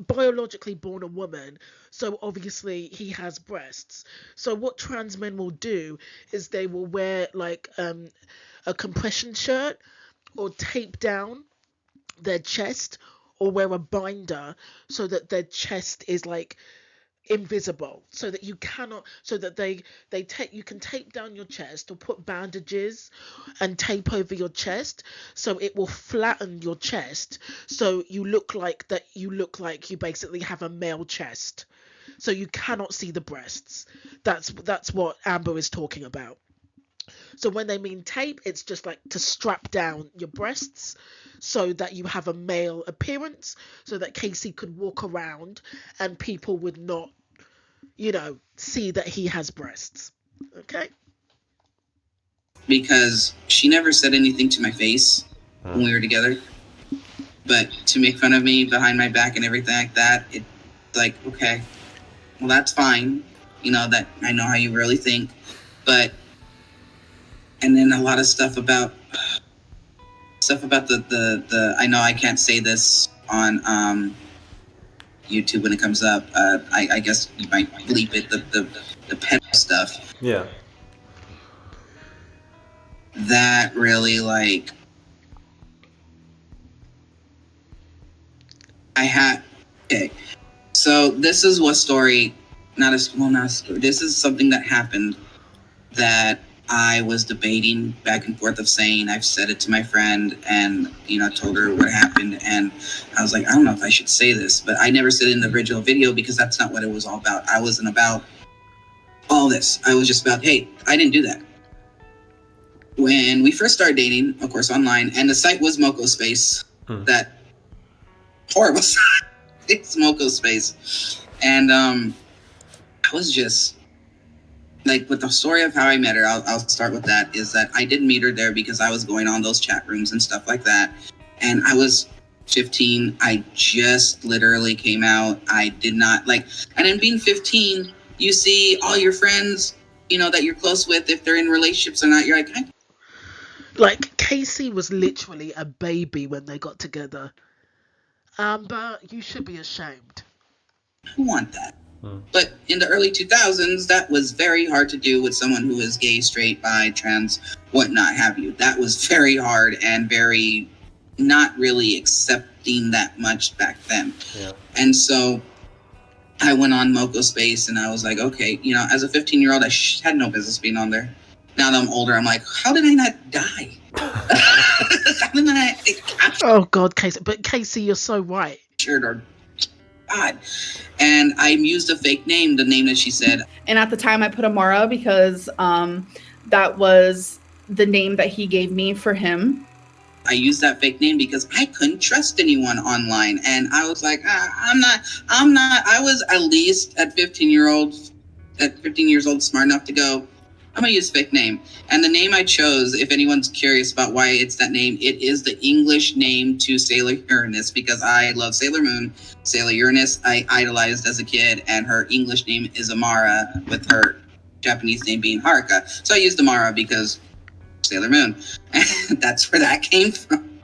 biologically born a woman, so obviously he has breasts. So what trans men will do is they will wear like a compression shirt or tape down their chest or wear a binder so that their chest is like invisible, so that you cannot, so that you can tape down your chest or put bandages and tape over your chest so it will flatten your chest so you look like you basically have a male chest, so you cannot see the breasts. That's what Amber is talking about. So when they mean tape, it's just like to strap down your breasts so that you have a male appearance, so that Casey could walk around and people would not, see that he has breasts. Okay? Because she never said anything to my face when we were together. But to make fun of me behind my back and everything like that, it's like, okay, well, that's fine. That I know how you really think. But... And then a lot of stuff about the I know I can't say this on YouTube when it comes up. I guess you might bleep it, the pet stuff. Yeah. That really, okay. So this is what story, not a story. This is something that happened that I was debating back and forth of saying, I've said it to my friend and, told her what happened. And I was like, I don't know if I should say this, but I never said it in the original video because that's not what it was all about. I wasn't about all this. I was just about, hey, I didn't do that. When we first started dating, of course, online, and the site was Moco Space, that horrible site. It's Moco Space. And I was just... with the story of how I met her, I'll start with that, is that I did meet her there because I was going on those chat rooms and stuff like that. And I was 15. I just literally came out. I did not, and in being 15, you see all your friends, that you're close with, if they're in relationships or not, you're like... Casey was literally a baby when they got together. Amber, you should be ashamed. I want that. But in the early 2000s, that was very hard to do with someone who is gay, straight, bi, trans, whatnot have you. That was very hard and very not really accepting that much back then. Yeah. And so I went on Moco Space and I was like, okay, as a 15-year-old, I had no business being on there. Now that I'm older, I'm like, how did I not die? How did I not... Oh, God, Casey. But Casey, you're so right. Or God. And I used a fake name, the name that she said. And at the time I put Amara because that was the name that he gave me for him. I used that fake name because I couldn't trust anyone online. And I was like, I'm not, I was at least at 15 years old, smart enough to go, I'm going to use a fake name. And the name I chose, if anyone's curious about why it's that name, it is the English name to Sailor Uranus because I love Sailor Moon. Sailor Uranus, I idolized as a kid, and her English name is Amara, with her Japanese name being Haruka. So I used Amara because Sailor Moon. And that's where that came from.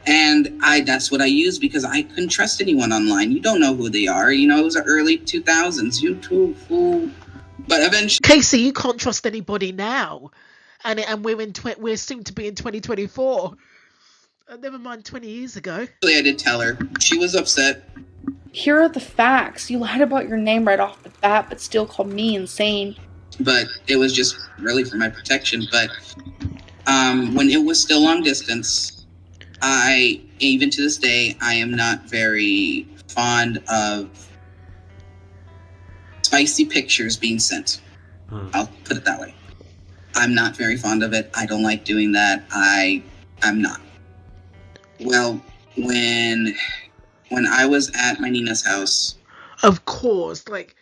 And that's what I used because I couldn't trust anyone online. You don't know who they are. You know, it was the early 2000s. YouTube, fool. But eventually, Casey, you can't trust anybody now, and we're soon to be in 2024. Never mind 20 years ago. I did tell her. She was upset. Here are the facts. You lied about your name right off the bat, but still called me insane. But it was just really for my protection. But when it was still long distance, even to this day, I am not very fond of spicy pictures being sent. I'll put it that way. I'm not very fond of it. I don't like doing that. I'm not. Well, when I was at my Nina's house, of course, like,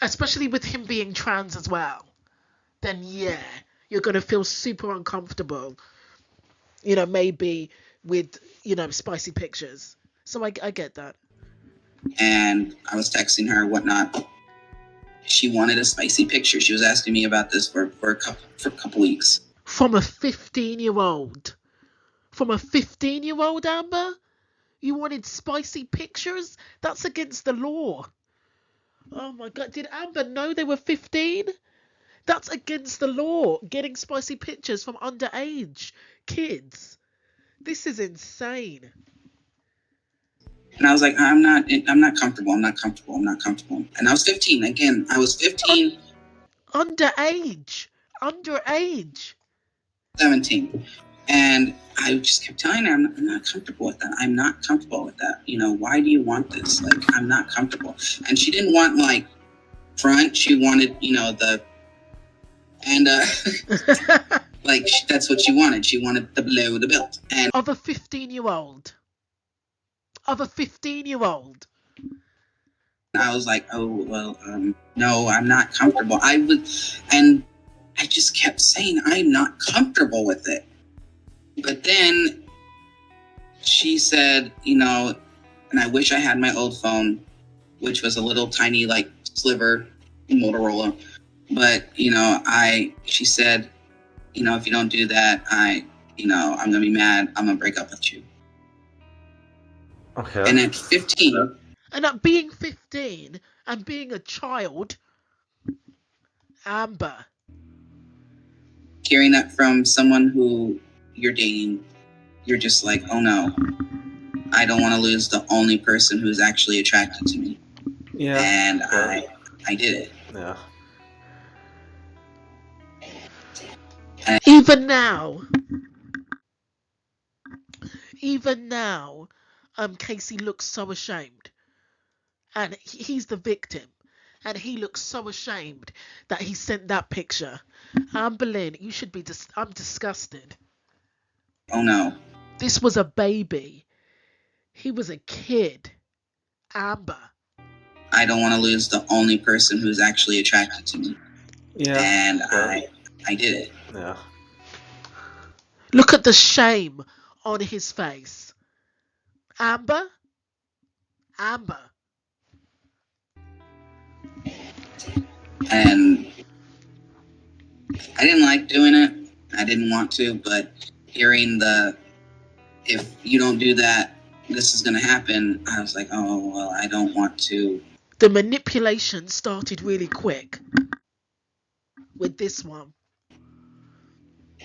especially with him being trans as well, then yeah, you're gonna feel super uncomfortable. You know, maybe with spicy pictures. So I get that. And I was texting her, whatnot. She wanted a spicy picture. She was asking me about this for a couple weeks. From a 15-year-old. From a 15-year-old, Amber? You wanted spicy pictures? That's against the law. Oh my god, did Amber know they were 15? That's against the law, getting spicy pictures from underage kids. This is insane. And I was like, I'm not comfortable. I'm not comfortable. And I was 15. Again, I was 15. Underage. 17. And I just kept telling her, I'm not comfortable with that. I'm not comfortable with that. You know, why do you want this? Like, I'm not comfortable. And she didn't want, like, front. She wanted, and, like, that's what she wanted. She wanted the below the belt. And of a 15-year-old. I was like, oh, well, no, I'm not comfortable. And I just kept saying, I'm not comfortable with it. But then she said, and I wish I had my old phone, which was a little tiny, like, sliver Motorola. But, she said, if you don't do that, I'm going to be mad. I'm going to break up with you. Okay. And at 15... And at being 15 and being a child, Amber. Hearing that from someone who you're dating, you're just like, oh no, I don't want to lose the only person who's actually attracted to me. Yeah. And I did it. Yeah. And Even now, Casey looks so ashamed. And he's the victim. And he looks so ashamed that he sent that picture. Amber Lynn, you should be I'm disgusted. oh no. This was a baby. He was a kid. Amber. I don't want to lose the only person who's actually attracted to me. Yeah. And I did it. Yeah. Look at the shame on his face. Amber? And I didn't like doing it. I didn't want to, but hearing if you don't do that, this is going to happen, I was like, oh, well, I don't want to. The manipulation started really quick with this one.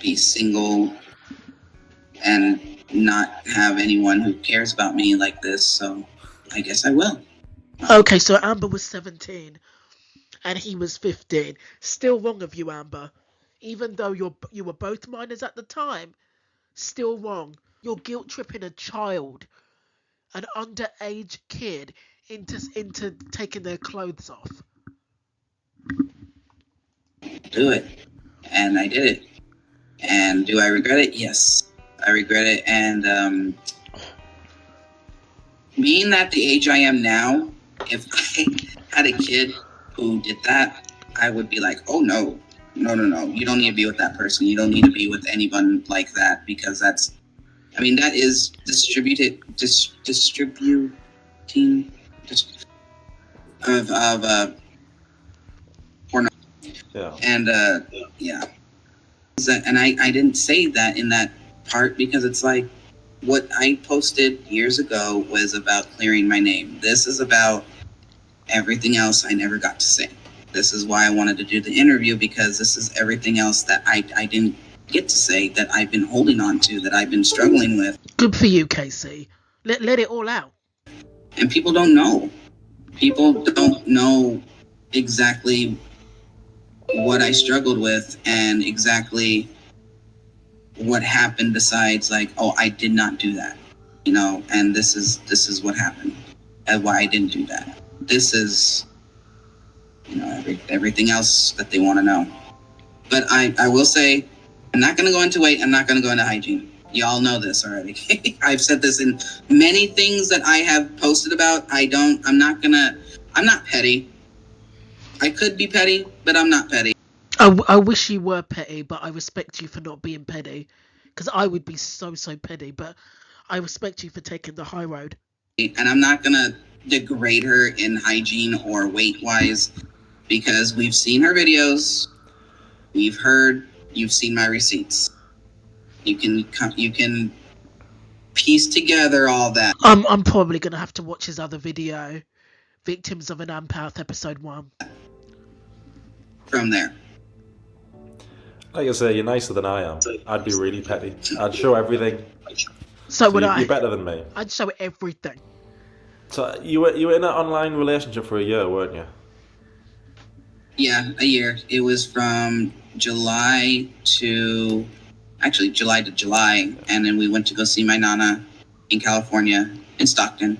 Be single and not have anyone who cares about me like this, so I guess I will. Okay, so Amber was 17 and he was 15. Still wrong of you, Amber. Even though you were both minors at the time, still wrong. You're guilt tripping a child, an underage kid, into taking their clothes off. Do it. And I did it. And do I regret it? Yes, I regret it. And being that the age I am now, if I had a kid who did that, I would be like, oh no. You don't need to be with that person. You don't need to be with anyone like that, because that is distributing of porno. Yeah. And yeah. And I didn't say that in that part because it's like, what I posted years ago was about clearing my name. This is about everything else I never got to say. This is why I wanted to do the interview, because this is everything else that I didn't get to say, that I've been holding on to, that I've been struggling with. Good for you, Casey. Let it all out. And people don't know. People don't know exactly what I struggled with and exactly what happened, besides like, oh, I did not do that, you know, and this is what happened and why I didn't do that. This is, you know, everything else that they want to know. But I will say, I'm not going to go into weight. I'm not going to go into hygiene. Y'all know this already. I've said this in many things that I have posted about. I'm not petty. I could be petty, but I'm not petty. I wish you were petty, but I respect you for not being petty. Because I would be so petty, but I respect you for taking the high road. And I'm not going to degrade her in hygiene or weight-wise, because we've seen her videos. You've seen my receipts. You can piece together all that. I'm probably going to have to watch his other video, Victims of an Empath, episode 1. From there. Like I say, you're nicer than I am. I'd be really petty. I'd show everything. So would I. You're better than me. I'd show everything. So you were in an online relationship for a year, weren't you? Yeah, a year. It was from July to July, and then we went to go see my nana in California, in Stockton.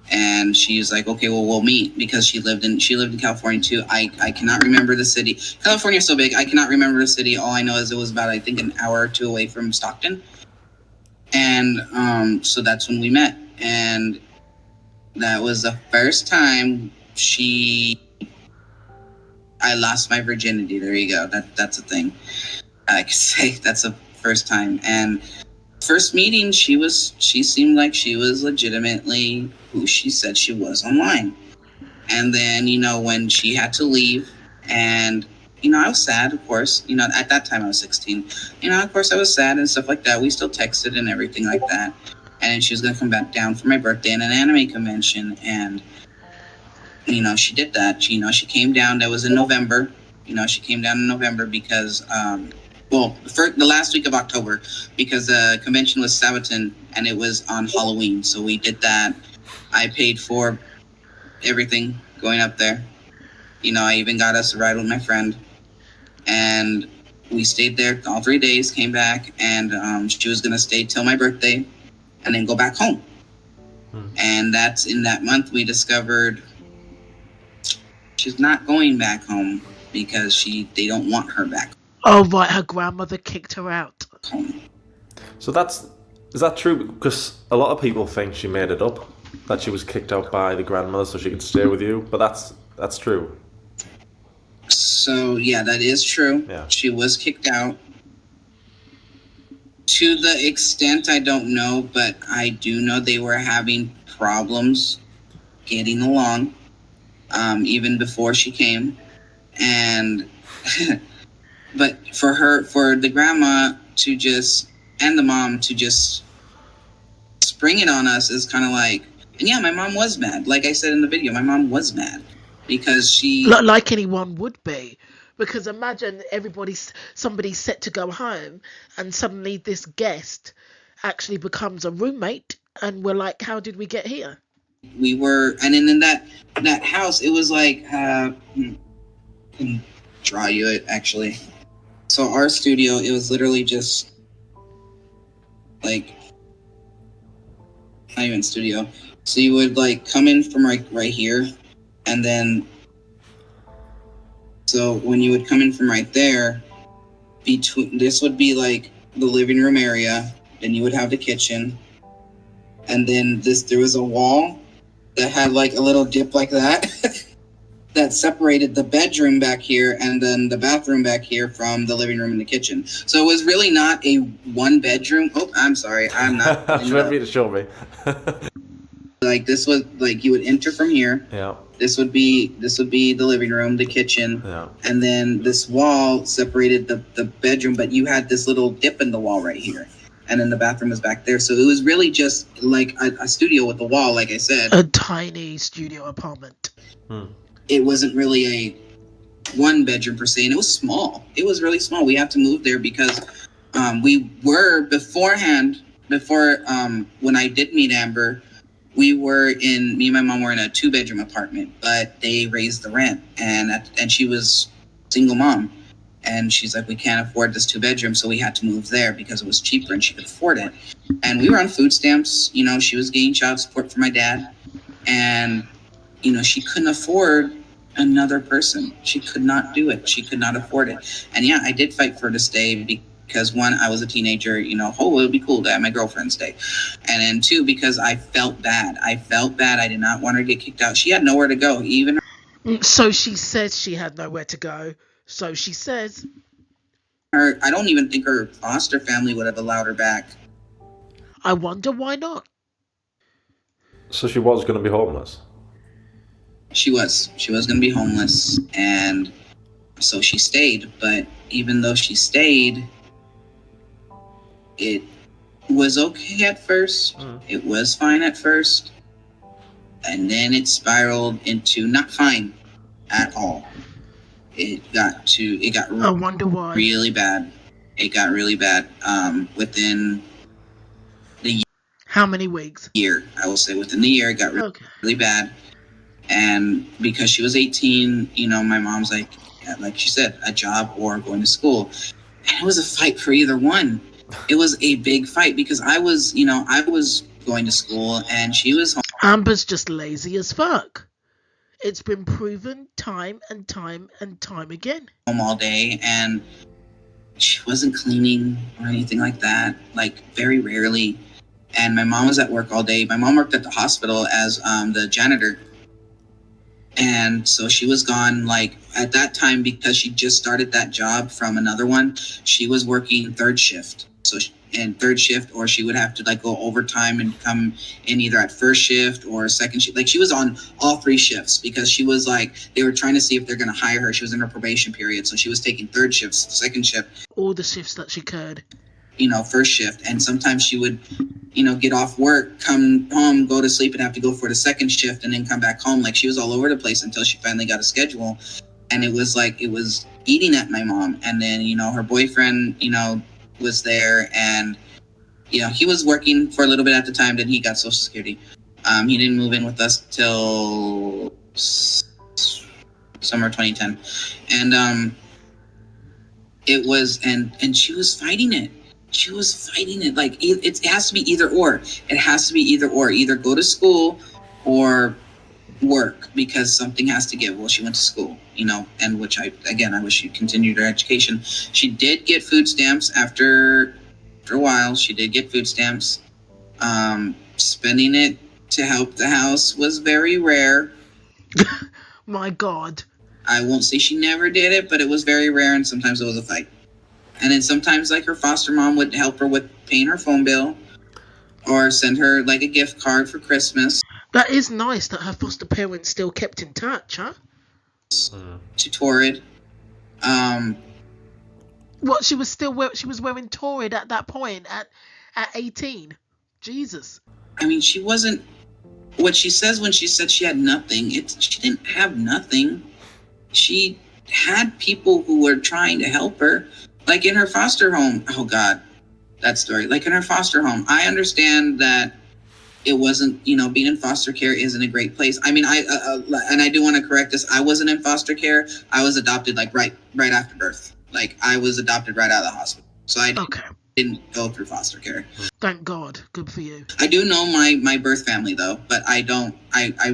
And she's like, okay, well, we'll meet, because she lived in California too. I cannot remember the city. California's so big, I cannot remember the city. All I know is it was about, I think, an hour or two away from Stockton. And so that's when we met. And that was the first time I lost my virginity. There you go. That's a thing. I could say that's the first time. And first meeting, she seemed like she was legitimately who she said she was online. And then, you know, when she had to leave, and, you know, I was sad, of course. You know, at that time I was 16. You know, of course I was sad and stuff like that. We still texted and everything like that. And she was going to come back down for my birthday in an anime convention. And, you know, she did that. She came down. That was in November. You know, she came down in November because, the last week of October, because the convention was Sabaton and it was on Halloween. So we did that. I paid for everything going up there. You know, I even got us a ride with my friend. And we stayed there all 3 days, came back, and she was going to stay till my birthday and then go back home. And that's in that month we discovered she's not going back home because they don't want her back. Oh, right, her grandmother kicked her out. So is that true? Because a lot of people think she made it up, that she was kicked out by the grandmother so she could stay with you, but that's true. So, yeah, that is true. Yeah. She was kicked out. To the extent I don't know, but I do know they were having problems getting along, even before she came. And, but for the grandma to just, and the mom to just spring it on us is kind of like, and yeah, my mom was mad. Like I said in the video, my mom was mad because she... Like anyone would be. Because imagine somebody's set to go home and suddenly this guest actually becomes a roommate and we're like, how did we get here? We were, and then in that house, it was like, I can draw you it actually. So our studio, it was literally just like, not even studio. So you would like come in from right here, and then so when you would come in from right there, this would be like the living room area, then you would have the kitchen, and then there was a wall that had like a little dip like that that separated the bedroom back here and then the bathroom back here from the living room and the kitchen. So it was really not a one bedroom. Oh, I'm sorry, I'm not. I was ready for you to show me. Like this was like you would enter from here. Yeah. This would be the living room, the kitchen, Yeah. And then this wall separated the bedroom, but you had this little dip in the wall right here. and then the bathroom was back there. So it was really just like a studio with a wall, like I said. A tiny studio apartment. It wasn't really a one bedroom per se, and it was small. It was really small. We had to move there because we were beforehand, before when I did meet Amber, me and my mom were in a 2-bedroom apartment, but they raised the rent, and she was single mom. And she's like, we can't afford this 2-bedroom, so we had to move there because it was cheaper and she could afford it. And we were on food stamps. You know, she was getting child support for my dad. And, you know, she couldn't afford another person. She could not do it. She could not afford it. And yeah, I did fight for her to stay because, one, I was a teenager, you know, it would be cool to have my girlfriend stay. And then 2, because I felt bad. I did not want her to get kicked out. She had nowhere to go. So she says she had nowhere to go. So she says. I don't even think her foster family would have allowed her back. I wonder why not. So she was going to be homeless? She was going to be homeless, and so she stayed. But even though she stayed, it was okay at first. It was fine at first. And then it spiraled into not fine at all. It got I wonder why. really bad. It got really bad within the How many weeks? year. I will say within the year it got really bad. And because she was 18, you know, my mom's like she said, a job or going to school. And it was a fight for either one. It was a big fight because I was going to school and she was home. Amber's just lazy as fuck. It's been proven time and time and time again. Home all day, and she wasn't cleaning or anything like that, like very rarely. And my mom was at work all day. My mom worked at the hospital as the janitor. And so she was gone, like, at that time, because she just started that job from another one, she was working 3rd shift. So and 3rd shift, or she would have to like go overtime and come in either at 1st shift or 2nd shift. Like she was on all 3 shifts because she was like, they were trying to see if they're going to hire her. She was in her probation period. So she was taking 3rd shifts, 2nd shift. All the shifts that she could. You know, 1st shift. And sometimes she would, you know, get off work, come home, go to sleep, and have to go for the 2nd shift and then come back home. Like she was all over the place until she finally got a schedule. And it was like, it was eating at my mom. And then, you know, her boyfriend, you know, was there, and you know, he was working for a little bit at the time. Then he got Social Security. He didn't move in with us till summer 2010, and it was and she was fighting it. She was fighting it. Like it has to be either or. It has to be either or. Either go to school or work, because something has to give. Well, she went to school, you know, and which I wish she continued her education. She did get food stamps after a while. She did get food stamps. Spending it to help the house was very rare. My God. I won't say she never did it, but it was very rare, and sometimes it was a fight. And then sometimes, like, her foster mom would help her with paying her phone bill or send her, like, a gift card for Christmas. That is nice that her foster parents still kept in touch, huh? To Torrid. What, she was wearing Torrid at that point, at 18? Jesus. I mean, she wasn't, what she says when she said she had nothing, she didn't have nothing. She had people who were trying to help her. Like in her foster home, oh God, that story. Like in her foster home, I understand that it wasn't, you know, being in foster care isn't a great place. I mean, and I do want to correct this. I wasn't in foster care. I was adopted like right after birth. Like I was adopted right out of the hospital. So I didn't go through foster care. Thank God. Good for you. I do know my birth family though, but I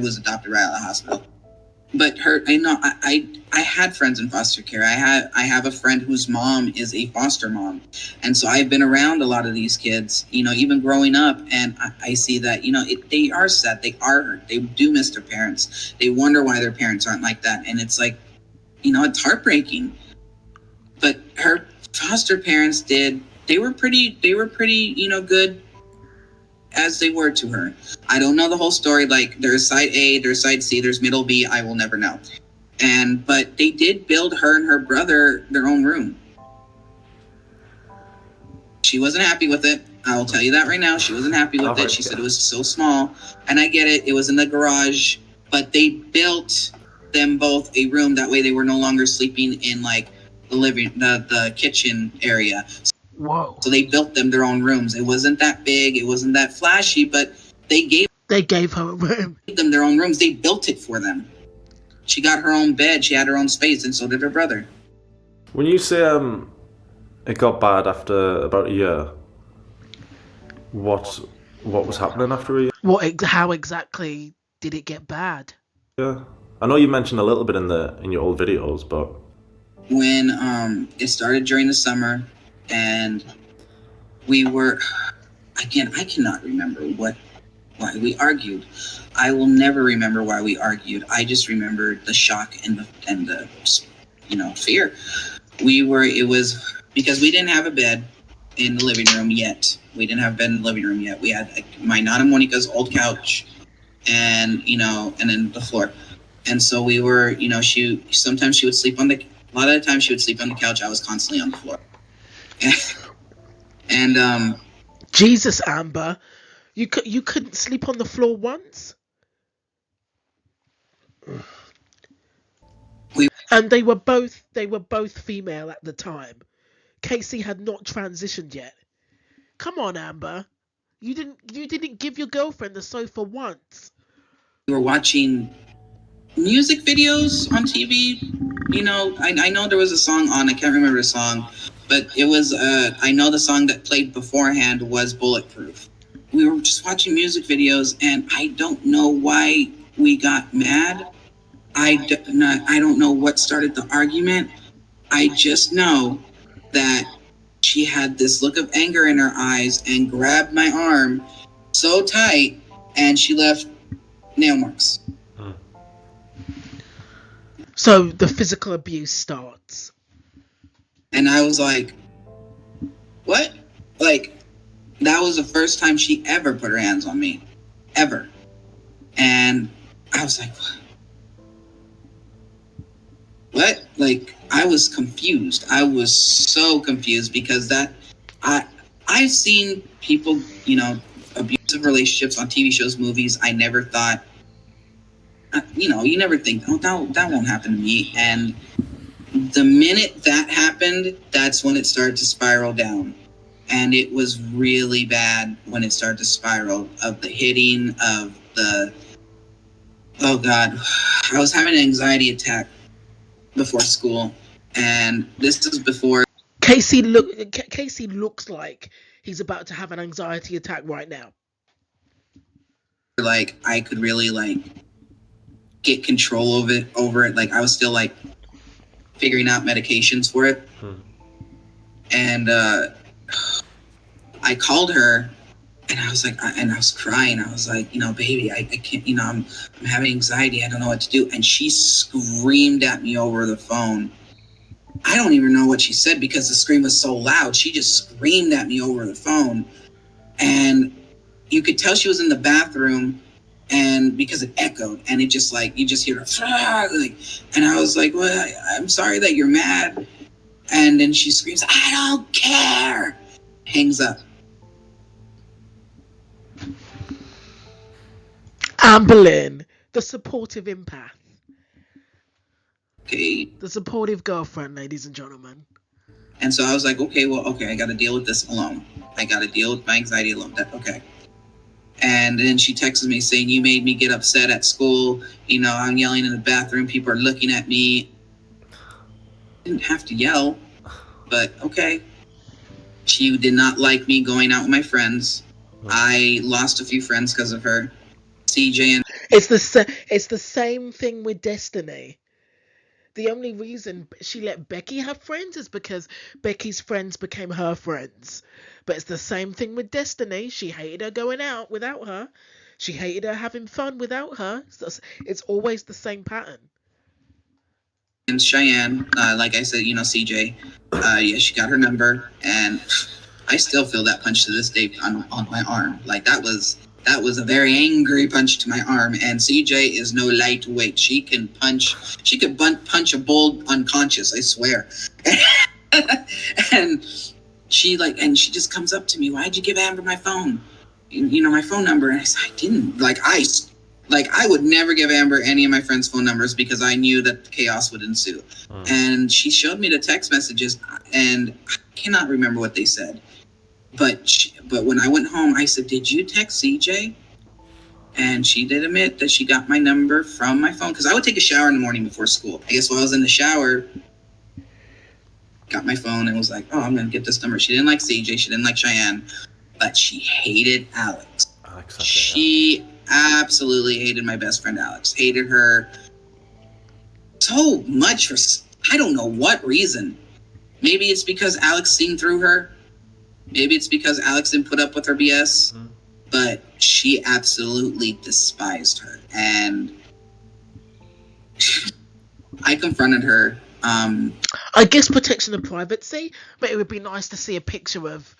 was adopted right out of the hospital. But I had friends in foster care. I have a friend whose mom is a foster mom. And so I've been around a lot of these kids, you know, even growing up. And I see that, you know, they are sad. They are hurt. They do miss their parents. They wonder why their parents aren't like that. And it's like, you know, it's heartbreaking. But her foster parents they were pretty, you know, good as they were to her. I don't know the whole story. Like there's side A, there's side C, there's middle B. I will never know. But they did build her and her brother their own room. She wasn't happy with it. I will tell you that right now. She wasn't happy with it. She said it was so small. And I get it. It was in the garage. But they built them both a room. That way they were no longer sleeping in like the kitchen area. Whoa. So they built them their own rooms. It wasn't that big. It wasn't that flashy. But they gave her a room. Them their own rooms. They built it for them. She got her own bed. She had her own space. And so did her brother. When you say it got bad after about a year, what was happening after a year? How exactly did it get bad? Yeah, I know you mentioned a little bit in your old videos, but when it started during the summer, and we were again, I cannot remember why we argued. I will never remember why we argued. I just remember the shock and the fear. It was because we didn't have a bed in the living room yet. We didn't have a bed in the living room yet. We had my Nana Monica's old couch and then the floor. And so we were, sometimes she would sleep a lot of the time she would sleep on the couch. I was constantly on the floor. And Jesus, Amber, you couldn't sleep on the floor once? And they were both female at the time. Casey had not transitioned yet. Come on, Amber. You didn't give your girlfriend the sofa once. We were watching music videos on TV. I know there was a song on, I can't remember the song, but it was I know the song that played beforehand was Bulletproof. We were just watching music videos, and I don't know why we got mad. I don't know what started the argument. I just know that she had this look of anger in her eyes and grabbed my arm so tight, and she left nail marks. So the physical abuse starts. And I was like, what? Like, that was the first time she ever put her hands on me. Ever. And I was like, what? Like, I was confused. I was so confused because I've seen people, abusive relationships on TV shows, movies. I never thought, you never think, oh, that won't happen to me. And the minute that happened, that's when it started to spiral down. And it was really bad when it started to spiral, of the hitting, of the, oh God, I was having an anxiety attack before school. And this is before Casey looks like he's about to have an anxiety attack right now. Like, I could really get control over it. Like, I was still figuring out medications for it. And I called her, and I was like, and I was crying. I was like, baby, I can't, I'm having anxiety. I don't know what to do. And she screamed at me over the phone. I don't even know what she said because the scream was so loud. She just screamed at me over the phone. And you could tell she was in the bathroom, and because it echoed, and it just you just hear her, and I was like, well, I'm sorry that you're mad. And then she screams, I don't care. Hangs up. Amberlynn, the supportive empath. Okay. The supportive girlfriend, ladies and gentlemen. And so I was like, okay, I got to deal with this alone. I got to deal with my anxiety alone. Okay. And then she texted me saying, you made me get upset at school. I'm yelling in the bathroom. People are looking at me. I didn't have to yell, but okay. She did not like me going out with my friends. I lost a few friends because of her. CJ and... It's the same thing with Destiny. The only reason she let Becky have friends is because Becky's friends became her friends. But it's the same thing with Destiny. She hated her going out without her. She hated her having fun without her. It's always the same pattern. And Cheyenne, like I said, CJ, yeah, she got her number, and I still feel that punch to this day on my arm. Like, that was a very angry punch to my arm. And CJ is no lightweight. She can punch. She could punch a bull unconscious, I swear. And and she just comes up to me, why'd you give Amber my phone? My phone number. And I said, I didn't. I would never give Amber any of my friends' phone numbers because I knew that chaos would ensue. And she showed me the text messages, and I cannot remember what they said. But when I went home, I said, did you text CJ? And she did admit that she got my number from my phone, because I would take a shower in the morning before school. I guess while I was in the shower, got my phone and was like, oh, I'm going to get this number. She didn't like CJ. She didn't like Cheyenne. But she hated Alex. She absolutely hated my best friend Alex. Hated her so much for I don't know what reason. Maybe it's because Alex seen through her. Maybe it's because Alex didn't put up with her BS. But she absolutely despised her. And I confronted her. I guess protection of privacy, but it would be nice to see a picture of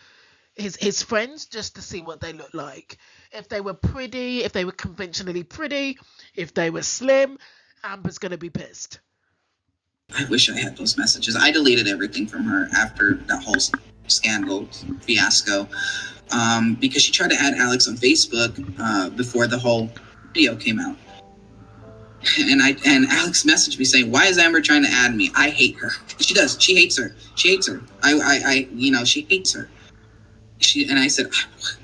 his friends just to see what they look like. If they were pretty, if they were conventionally pretty, if they were slim, Amber's going to be pissed. I wish I had those messages. I deleted everything from her after that whole scandal fiasco, because she tried to add Alex on Facebook before the whole video came out. And Alex messaged me saying, why is Amber trying to add me? I hate her. She does. She hates her. She hates her. She hates her.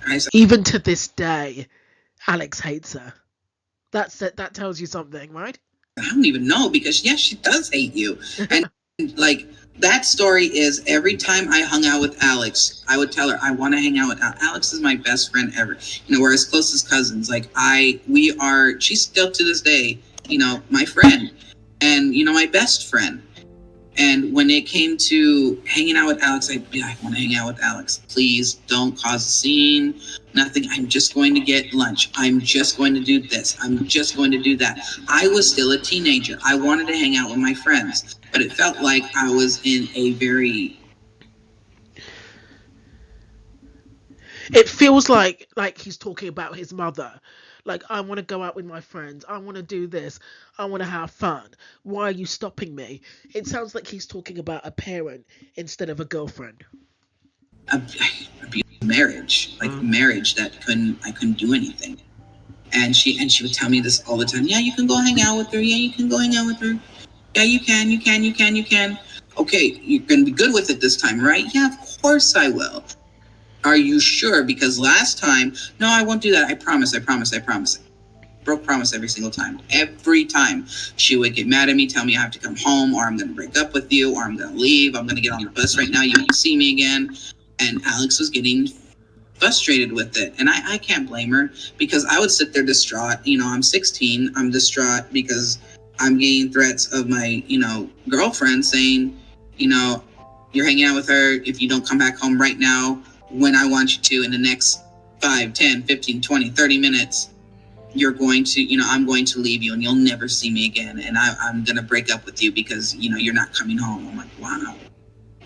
I said, even to this day, Alex hates her. That tells you something, right? I don't even know, because yes, she does hate you. And that story is, every time I hung out with Alex, I would tell her, I want to hang out with Alex. Alex is my best friend ever. We're as close as cousins. She's still to this day, my friend and, my best friend. And when it came to hanging out with Alex, I'd be like, I want to hang out with Alex. Please don't cause a scene. Nothing. I'm just going to get lunch. I'm just going to do this. I'm just going to do that. I was still a teenager. I wanted to hang out with my friends, but it felt like I was in a very... It feels like he's talking about his mother. Like, I want to go out with my friends. I want to do this. I want to have fun. Why are you stopping me? It sounds like he's talking about a parent instead of a girlfriend. A marriage, marriage that I couldn't do anything. And she would tell me this all the time. Yeah, you can go hang out with her. Yeah, you can go hang out with her. Yeah, you can. Okay, you're going to be good with it this time, right? Yeah, of course I will. Are you sure? Because last time, no, I won't do that. I promise. Broke promise every single time. Every time she would get mad at me, tell me I have to come home, or I'm going to break up with you, or I'm going to leave. I'm going to get on the bus right now. You won't see me again. And Alex was getting frustrated with it. And I can't blame her, because I would sit there distraught. I'm 16. I'm distraught because I'm getting threats of my, girlfriend saying, you're hanging out with her. If you don't come back home right now, when I want you to, in the next 5, 10, 15, 20, 30 minutes, you're going to, I'm going to leave you and you'll never see me again. And I'm going to break up with you because, you're not coming home. I'm like, wow.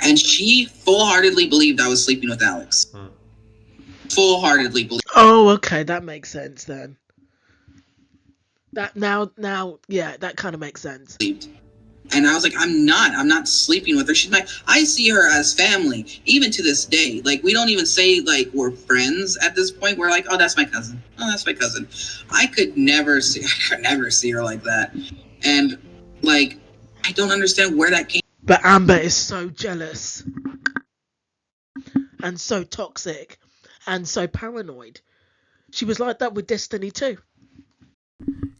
And she full-heartedly believed I was sleeping with Alex. Full-heartedly believed. Oh, okay. That makes sense then. That now, yeah, that kind of makes sense. And I was like, I'm not sleeping with her. I see her as family, even to this day. We don't even say, we're friends at this point. We're like, oh, that's my cousin. Oh, that's my cousin. I could never see her like that. And, I don't understand where that came from. But Amber is so jealous. And so toxic. And so paranoid. She was like that with Destiny too.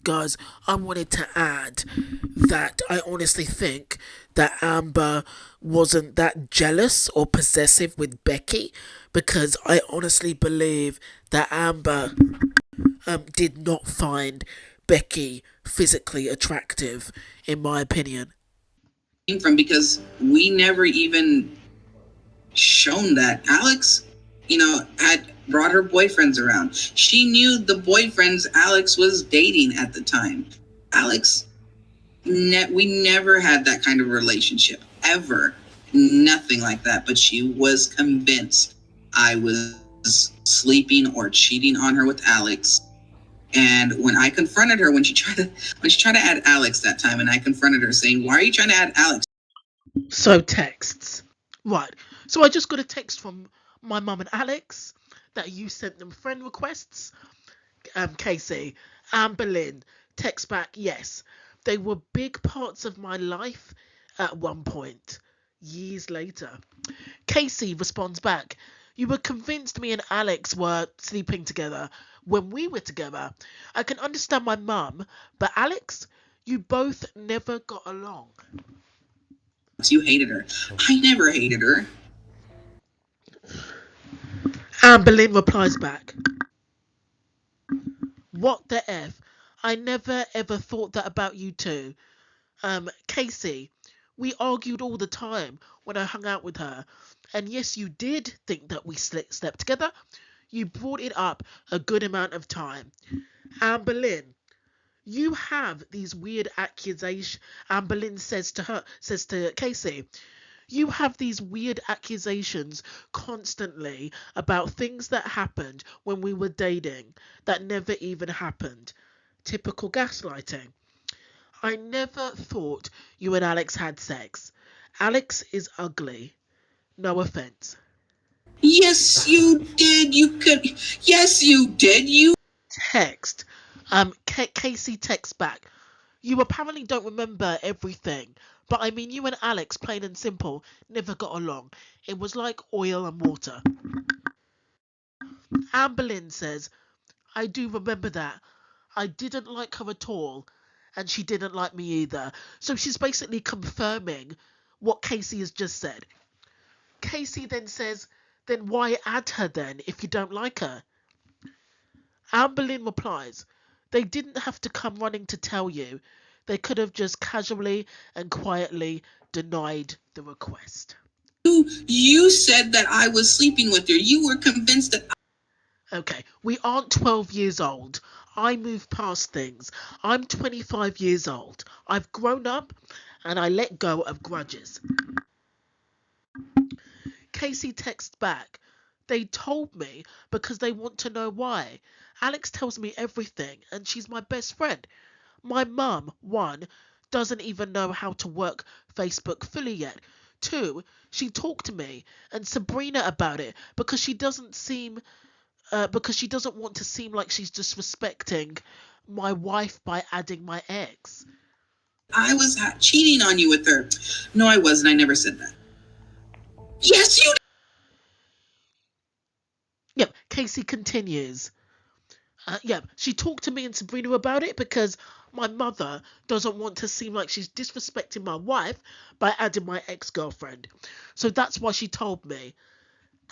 Guys, I wanted to add that I honestly think that Amber wasn't that jealous or possessive with Becky, because I honestly believe that Amber did not find Becky physically attractive, in my opinion. Because we never even shown that. Alex, had brought her boyfriends around. She knew the boyfriends Alex was dating at the time. Alex, we never had that kind of relationship, ever. Nothing like that. But she was convinced I was sleeping or cheating on her with Alex. And when I confronted her, when she tried to add Alex that time, and I confronted her saying, why are you trying to add Alex? So texts. What? So I just got a text from my mum and Alex that you sent them friend requests. Casey, Amber Lynn, text back, yes. They were big parts of my life at one point. Years later. Casey responds back, you were convinced me and Alex were sleeping together when we were together. I can understand my mum, but Alex, you both never got along. You hated her. I never hated her. Amber Lynn replies back, what the F? I never ever thought that about you two. Casey, we argued all the time when I hung out with her. And yes, you did think that we slept together. You brought it up a good amount of time. Amber Lynn, you have these weird accusations. Amber Lynn says to Casey, you have these weird accusations constantly about things that happened when we were dating that never even happened. Typical gaslighting. I never thought you and Alex had sex. Alex is ugly. No offense. Yes, you did. You could. Yes, you did. You. Text. Casey texts back. You apparently don't remember everything, but I mean, you and Alex, plain and simple, never got along. It was like oil and water. Amber Lynn says, I do remember that. I didn't like her at all, and she didn't like me either. So she's basically confirming what Casey has just said. Casey then says, then why add her then if you don't like her? Amber Lynn replies, they didn't have to come running to tell you. They could have just casually and quietly denied the request. You said that I was sleeping with her. You were convinced that. Okay, we aren't 12 years old. I move past things. I'm 25 years old. I've grown up and I let go of grudges. Casey texts back. They told me because they want to know why. Alex tells me everything and she's my best friend. My mum, one, doesn't even know how to work Facebook fully yet. Two, she talked to me and Sabrina about it because she doesn't want to seem like she's disrespecting my wife by adding my ex. I was cheating on you with her. No, I wasn't. I never said that. Yes, you. Yep, Casey continues. She talked to me and Sabrina about it because my mother doesn't want to seem like she's disrespecting my wife by adding my ex-girlfriend. So that's why she told me.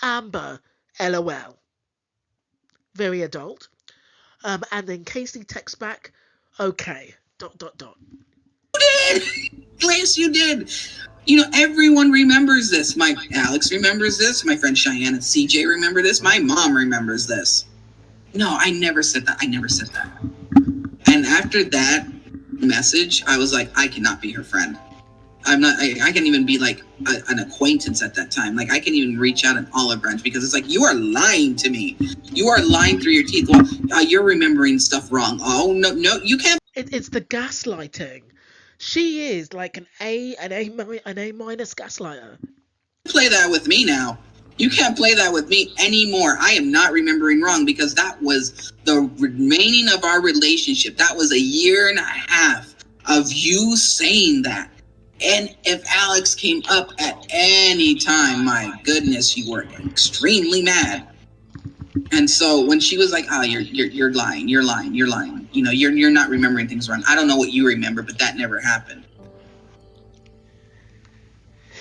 Amber, LOL. Very adult. And then Casey texts back, okay, ... You did. Yes, you did. You know, everyone remembers this. My Alex remembers this. My friend Cheyenne and CJ remember this. My mom remembers this. No, I never said that. I never said that. And after that message, I was like, I cannot be her friend. I'm not. I can't even be like an acquaintance at that time. Like I can't even reach out an olive branch because it's like you are lying to me. You are lying through your teeth. Well, you're remembering stuff wrong. Oh no, you can't. It's the gaslighting. She is like an A minus gaslighter. Play that with me now. You can't play that with me anymore. I am not remembering wrong because that was the remaining of our relationship. That was a year and a half of you saying that. And if Alex came up at any time, my goodness, you were extremely mad. And so when she was like, "Oh, you're lying, you're lying, you're lying," you know, you're not remembering things wrong. I don't know what you remember, but that never happened.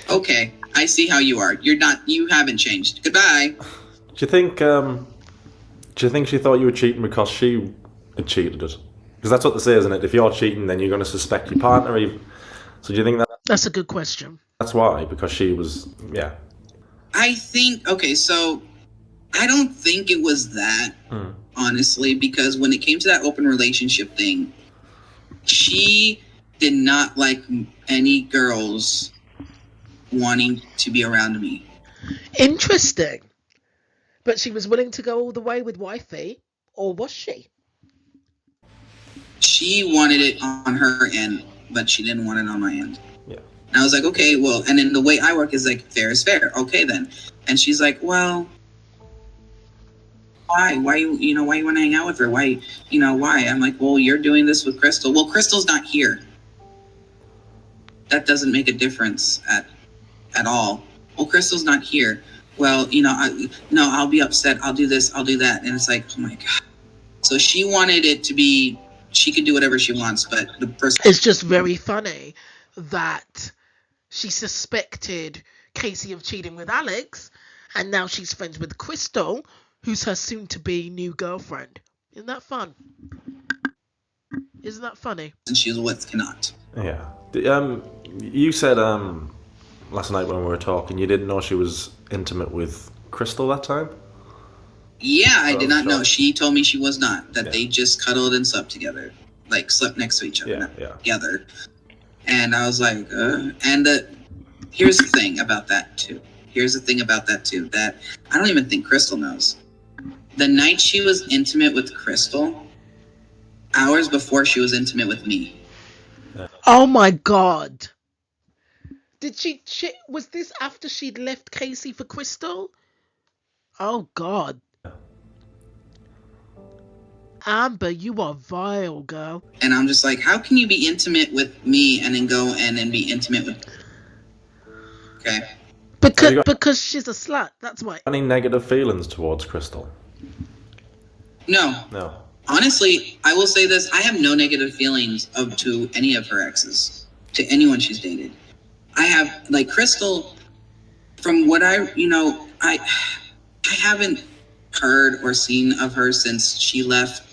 Okay, I see how you are. You haven't changed. Goodbye. Do you think she thought you were cheating because she had cheated it? Because that's what they say, isn't it? If you're cheating, then you're going to suspect your partner. So do you think that's a good question? That's why, because she was, yeah. I think, okay, so I don't think it was that, honestly, because when it came to that open relationship thing, she did not like any girls wanting to be around me. Interesting. But she was willing to go all the way with wifey, or was she? She wanted it on her end, but she didn't want it on my end. Yeah. And I was like, okay, well, and then the way I work is like, fair is fair. Okay, then. And she's like, well, why? Why you know, why you want to hang out with her? Why, you know, why? I'm like, well, you're doing this with Crystal. Well, Crystal's not here. That doesn't make a difference at all. Well, Crystal's not here. Well, you know, I'll be upset. I'll do this. I'll do that. And it's like, oh my God. So she wanted it to be, she could do whatever she wants, but the person. It's just very funny that she suspected Casey of cheating with Alex, and now she's friends with Crystal, who's her soon-to-be new girlfriend. Isn't that fun? Isn't that funny? And she's what cannot. Yeah. You said last night when we were talking, you didn't know she was intimate with Crystal that time? Yeah, I did not know. She told me she was not. That they just cuddled and slept together, like slept next to each other together. And I was like, here's the thing about that too. That I don't even think Crystal knows. The night she was intimate with Crystal, hours before she was intimate with me. Oh my God. Did she was this after she'd left Casey for Crystal? Oh God. Amber, you are vile, girl. And I'm just like, how can you be intimate with me and then go and then be intimate with... Okay. Because she's a slut, that's why. Any negative feelings towards Crystal? No. Honestly, I will say this. I have no negative feelings to any of her exes. To anyone she's dated. I have, like, Crystal, from what I haven't heard or seen of her since she left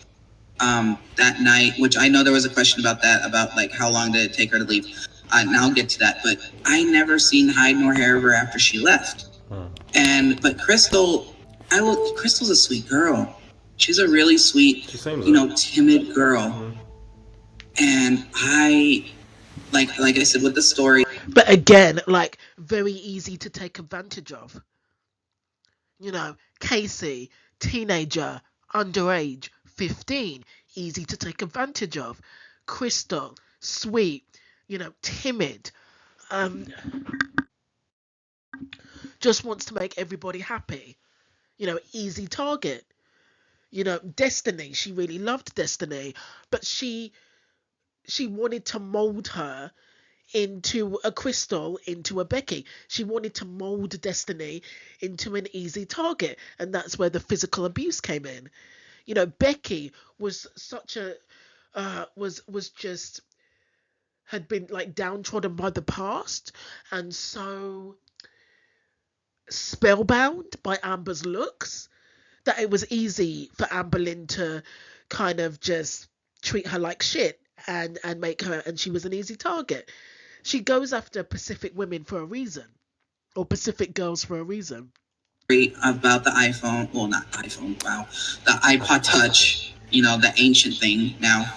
that night, which I know there was a question about that, about like how long did it take her to leave. And I'll get to that, but I never seen hide nor hair of her after she left. But Crystal's a sweet girl. She's a really sweet, timid girl. And I, like I said with the story. But again, like, very easy to take advantage of. You know, Casey, teenager, underage, 15, easy to take advantage of. Crystal, sweet, timid, just wants to make everybody happy. Easy target. Destiny, she really loved Destiny, but she wanted to mold her into a Crystal, into a Becky. She wanted to mold Destiny into an easy target, and that's where the physical abuse came in. Becky was such a had been like downtrodden by the past, and so spellbound by Amber's looks that it was easy for Amber Lynn to kind of just treat her like shit and make her, and she was an easy target. She goes after Pacific women for a reason, or Pacific girls for a reason. About the iPhone, well, not iPhone, wow, the iPod Touch, the ancient thing now.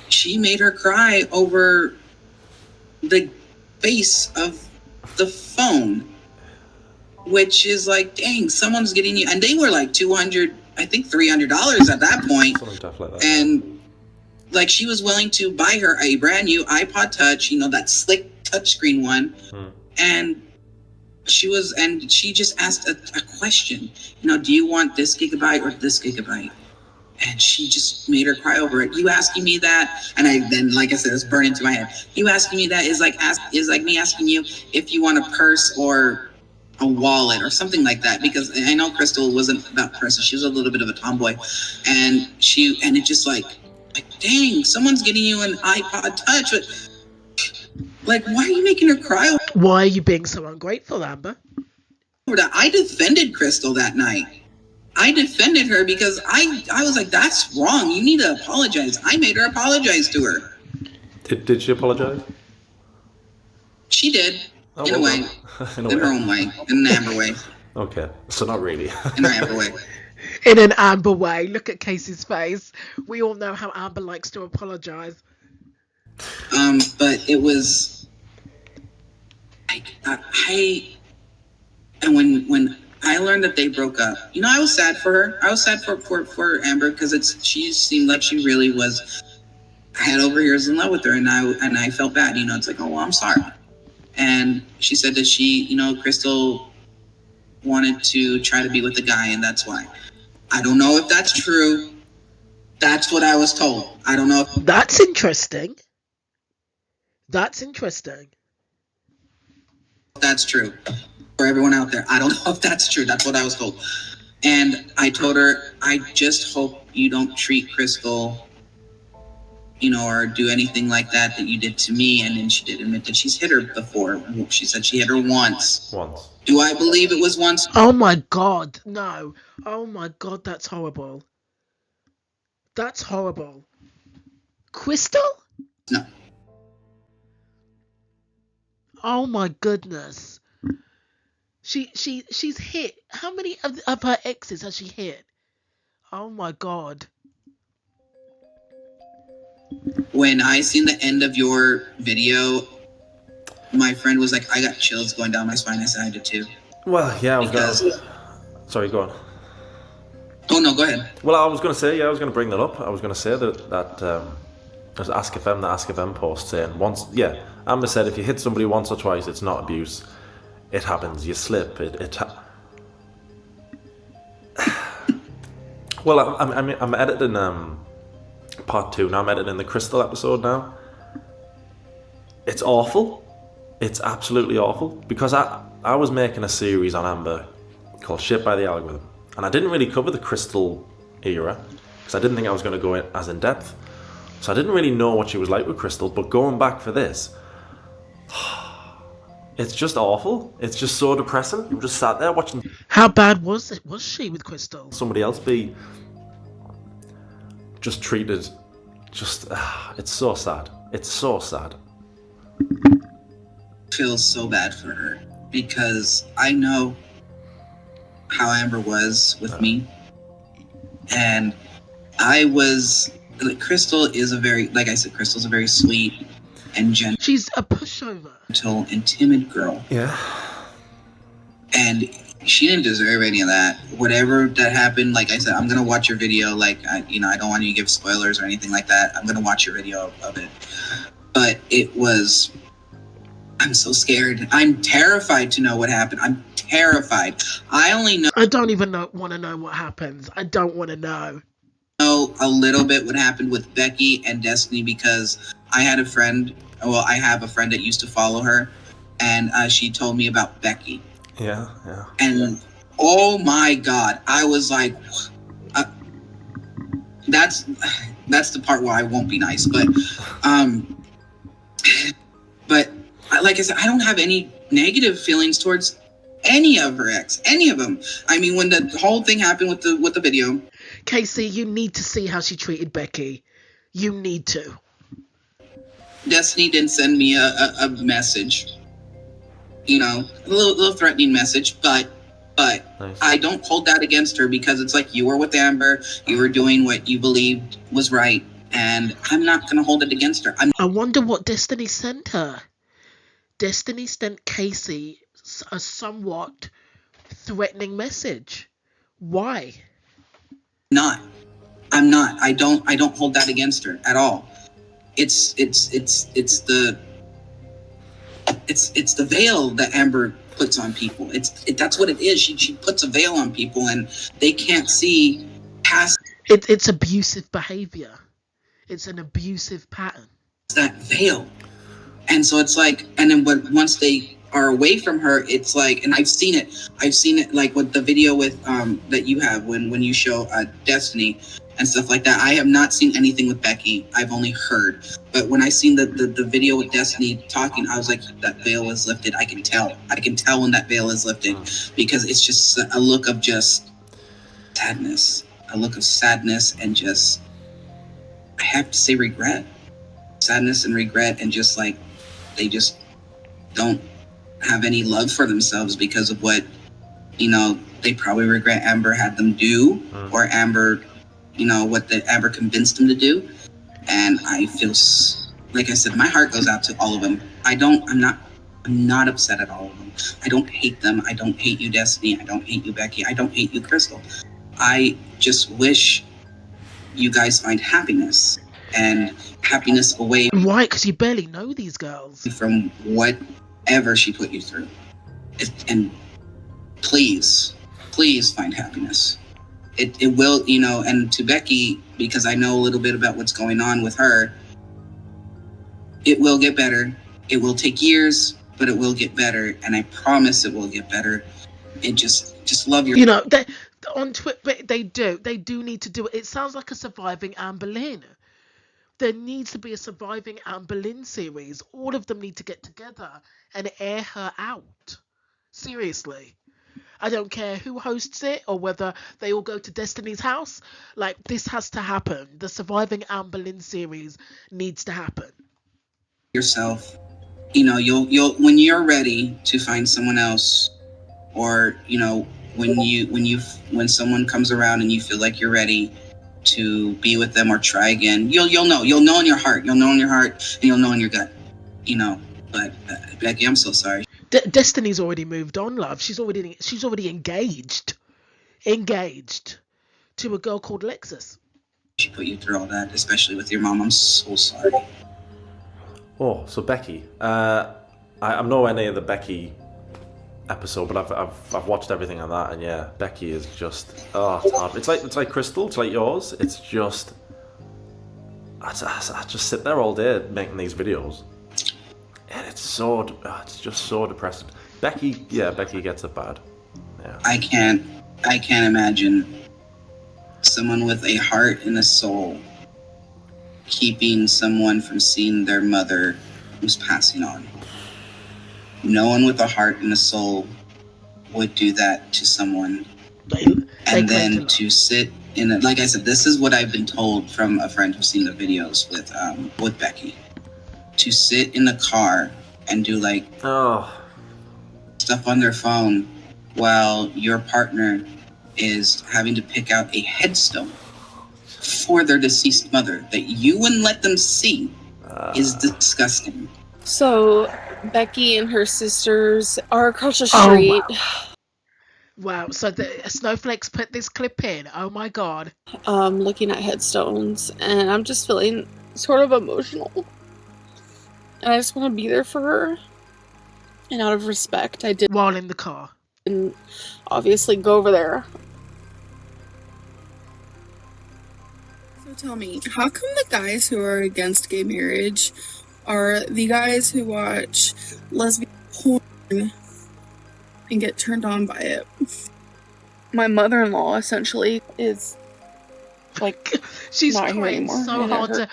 She made her cry over the face of the phone, which is like, dang, someone's getting you. And they were like $200, I think $300 at that point. And like, she was willing to buy her a brand new iPod Touch, that slick touchscreen one. And she just asked a question, do you want this gigabyte or this gigabyte? And she just made her cry over it. You asking me that, and like I said, it's burned into my head. You asking me that is like me asking you if you want a purse or a wallet or something like that. Because I know Crystal wasn't about purses; she was a little bit of a tomboy, and it just like dang, someone's getting you an iPod Touch. Like, why are you making her cry? Why are you being so ungrateful, Amber? I defended Crystal that night. I defended her because I was like, that's wrong. You need to apologize. I made her apologize to her. Did she apologize? She did. In a way. In her own way. In an Amber way. Okay. So not really. In an Amber way. In an Amber way. Look at Casey's face. We all know how Amber likes to apologize. But it was... And when I learned that they broke up, I was sad for her. I was sad for Amber because she seemed like she really was head over ears in love with her, and I felt bad. It's like, oh, well, I'm sorry. And she said that Crystal wanted to try to be with the guy, and that's why. I don't know if that's true. That's what I was told. I don't know if That's interesting. That's interesting. that's true. For everyone out there, I don't know if that's true. That's what I was told. And I told her, I just hope you don't treat Crystal, or do anything like that you did to me. And then she did admit that she's hit her before. She said she hit her once. Do I believe it was once? Oh my god, no. Oh my god, that's horrible. That's horrible. Crystal? No. Oh my goodness. She's hit. How many of her exes has she hit? Oh my god. When I seen the end of your video, my friend was like, I got chills going down my spine. I said I did too. Well, yeah, I was gonna... Sorry, go on. Oh no, go ahead. Well, I was gonna say, I was gonna bring that up. I was gonna say that there's Ask a Femme, the Ask a Femme post saying Amber said if you hit somebody once or twice, it's not abuse. It happens. You slip. Well, I'm editing part 2 now. I'm editing the Crystal episode now. It's awful. It's absolutely awful because I was making a series on Amber called Shit by the Algorithm, and I didn't really cover the Crystal era because I didn't think I was going to go as in depth. So I didn't really know what she was like with Crystal, but going back for this, it's just awful. It's just so depressing. I'm just sat there watching. How bad was she with Crystal? Somebody else be just treated. It's so sad. It's so sad. I feel so bad for her because I know how Amber was with me, and I was like, Crystal is Crystal's a very sweet and gentle. She's a pushover. Gentle and timid girl. Yeah. And she didn't deserve any of that. Whatever that happened, like I said, I'm gonna watch your video. Like I don't want you to give spoilers or anything like that. I'm gonna watch your video of it. But it was. I'm so scared. I'm terrified to know what happened. I'm terrified. I only know. I don't even want to know what happens. I don't want to know. A little bit what happened with Becky and Destiny because I had a friend. Well, I have a friend that used to follow her, and she told me about Becky. Yeah. And oh my God, I was like, that's the part where I won't be nice, but like I said, I don't have any negative feelings towards any of her ex, any of them. I mean, when the whole thing happened with the video. Casey, you need to see how she treated Becky. You need to. Destiny didn't send me a message, a little threatening message, but nice. I don't hold that against her because it's like you were with Amber, you were doing what you believed was right, and I'm not going to hold it against her. I wonder what Destiny sent her. Destiny sent Casey a somewhat threatening message. Why? I'm not. I don't hold that against her at all. It's the veil that Amber puts on people. That's what it is. She puts a veil on people and they can't see past it's abusive behavior. It's an abusive pattern. That veil. And so it's like, and then once they are away from her, it's like, and I've seen it like with the video with that you have when you show Destiny and stuff like that. I have not seen anything with Becky. I've only heard. But when I seen the video with Destiny talking, I was like, that veil is lifted. I can tell when that veil is lifted because it's just a look of just sadness, and just, I have to say regret. Sadness and regret, and just like, they just don't have any love for themselves because of what, they probably regret Amber had them do, or Amber, what the Amber convinced them to do. And I feel, like I said, my heart goes out to all of them. I'm not upset at all of them. I don't hate them. I don't hate you, Destiny. I don't hate you, Becky. I don't hate you, Crystal. I just wish you guys find happiness, and happiness away. Why? Because you barely know these girls. From what whatever she put you through. And please find happiness. It will, and to Becky, because I know a little bit about what's going on with her, it will get better. It will take years, but it will get better. And I promise it will get better. And just love your... They, on Twitter, they do need to do it. It sounds like a surviving Anne Boleyn. There needs to be a surviving Anne Boleyn series. All of them need to get together and air her out. Seriously. I don't care who hosts it or whether they all go to Destiny's house. Like, this has to happen. The surviving Anne Boleyn series needs to happen. Yourself. You'll when you're ready to find someone else, or when someone comes around and you feel like you're ready to be with them or try again, you'll know in your heart, and you'll know in your gut, but Becky, I'm so sorry. Destiny's already moved on, love. She's already engaged to a girl called Lexus. She put you through all that, especially with your mom. I'm so sorry. Oh, so Becky, I'm nowhere near the Becky episode, but I've watched everything on that, and yeah, Becky is just it's hard. It's like Crystal, it's like yours. It's just I just sit there all day making these videos, and it's just so depressing. Becky gets it bad. Yeah. I can't imagine someone with a heart and a soul keeping someone from seeing their mother who's passing on. No one with a heart and a soul would do that to someone. And then to sit in it, like I said, this is what I've been told from a friend who's seen the videos with Becky. To sit in the car and do stuff on their phone while your partner is having to pick out a headstone for their deceased mother that you wouldn't let them see is disgusting. So Becky and her sisters are across the street. Wow, so the Snowflake's put this clip in. Oh my god. Looking at headstones, and I'm just feeling sort of emotional. And I just want to be there for her. And out of respect, I did. While in the car. And obviously go over there. So tell me, how come the guys who are against gay marriage are the guys who watch lesbian porn and get turned on by it? My mother-in-law essentially is like she's not trying here so hard to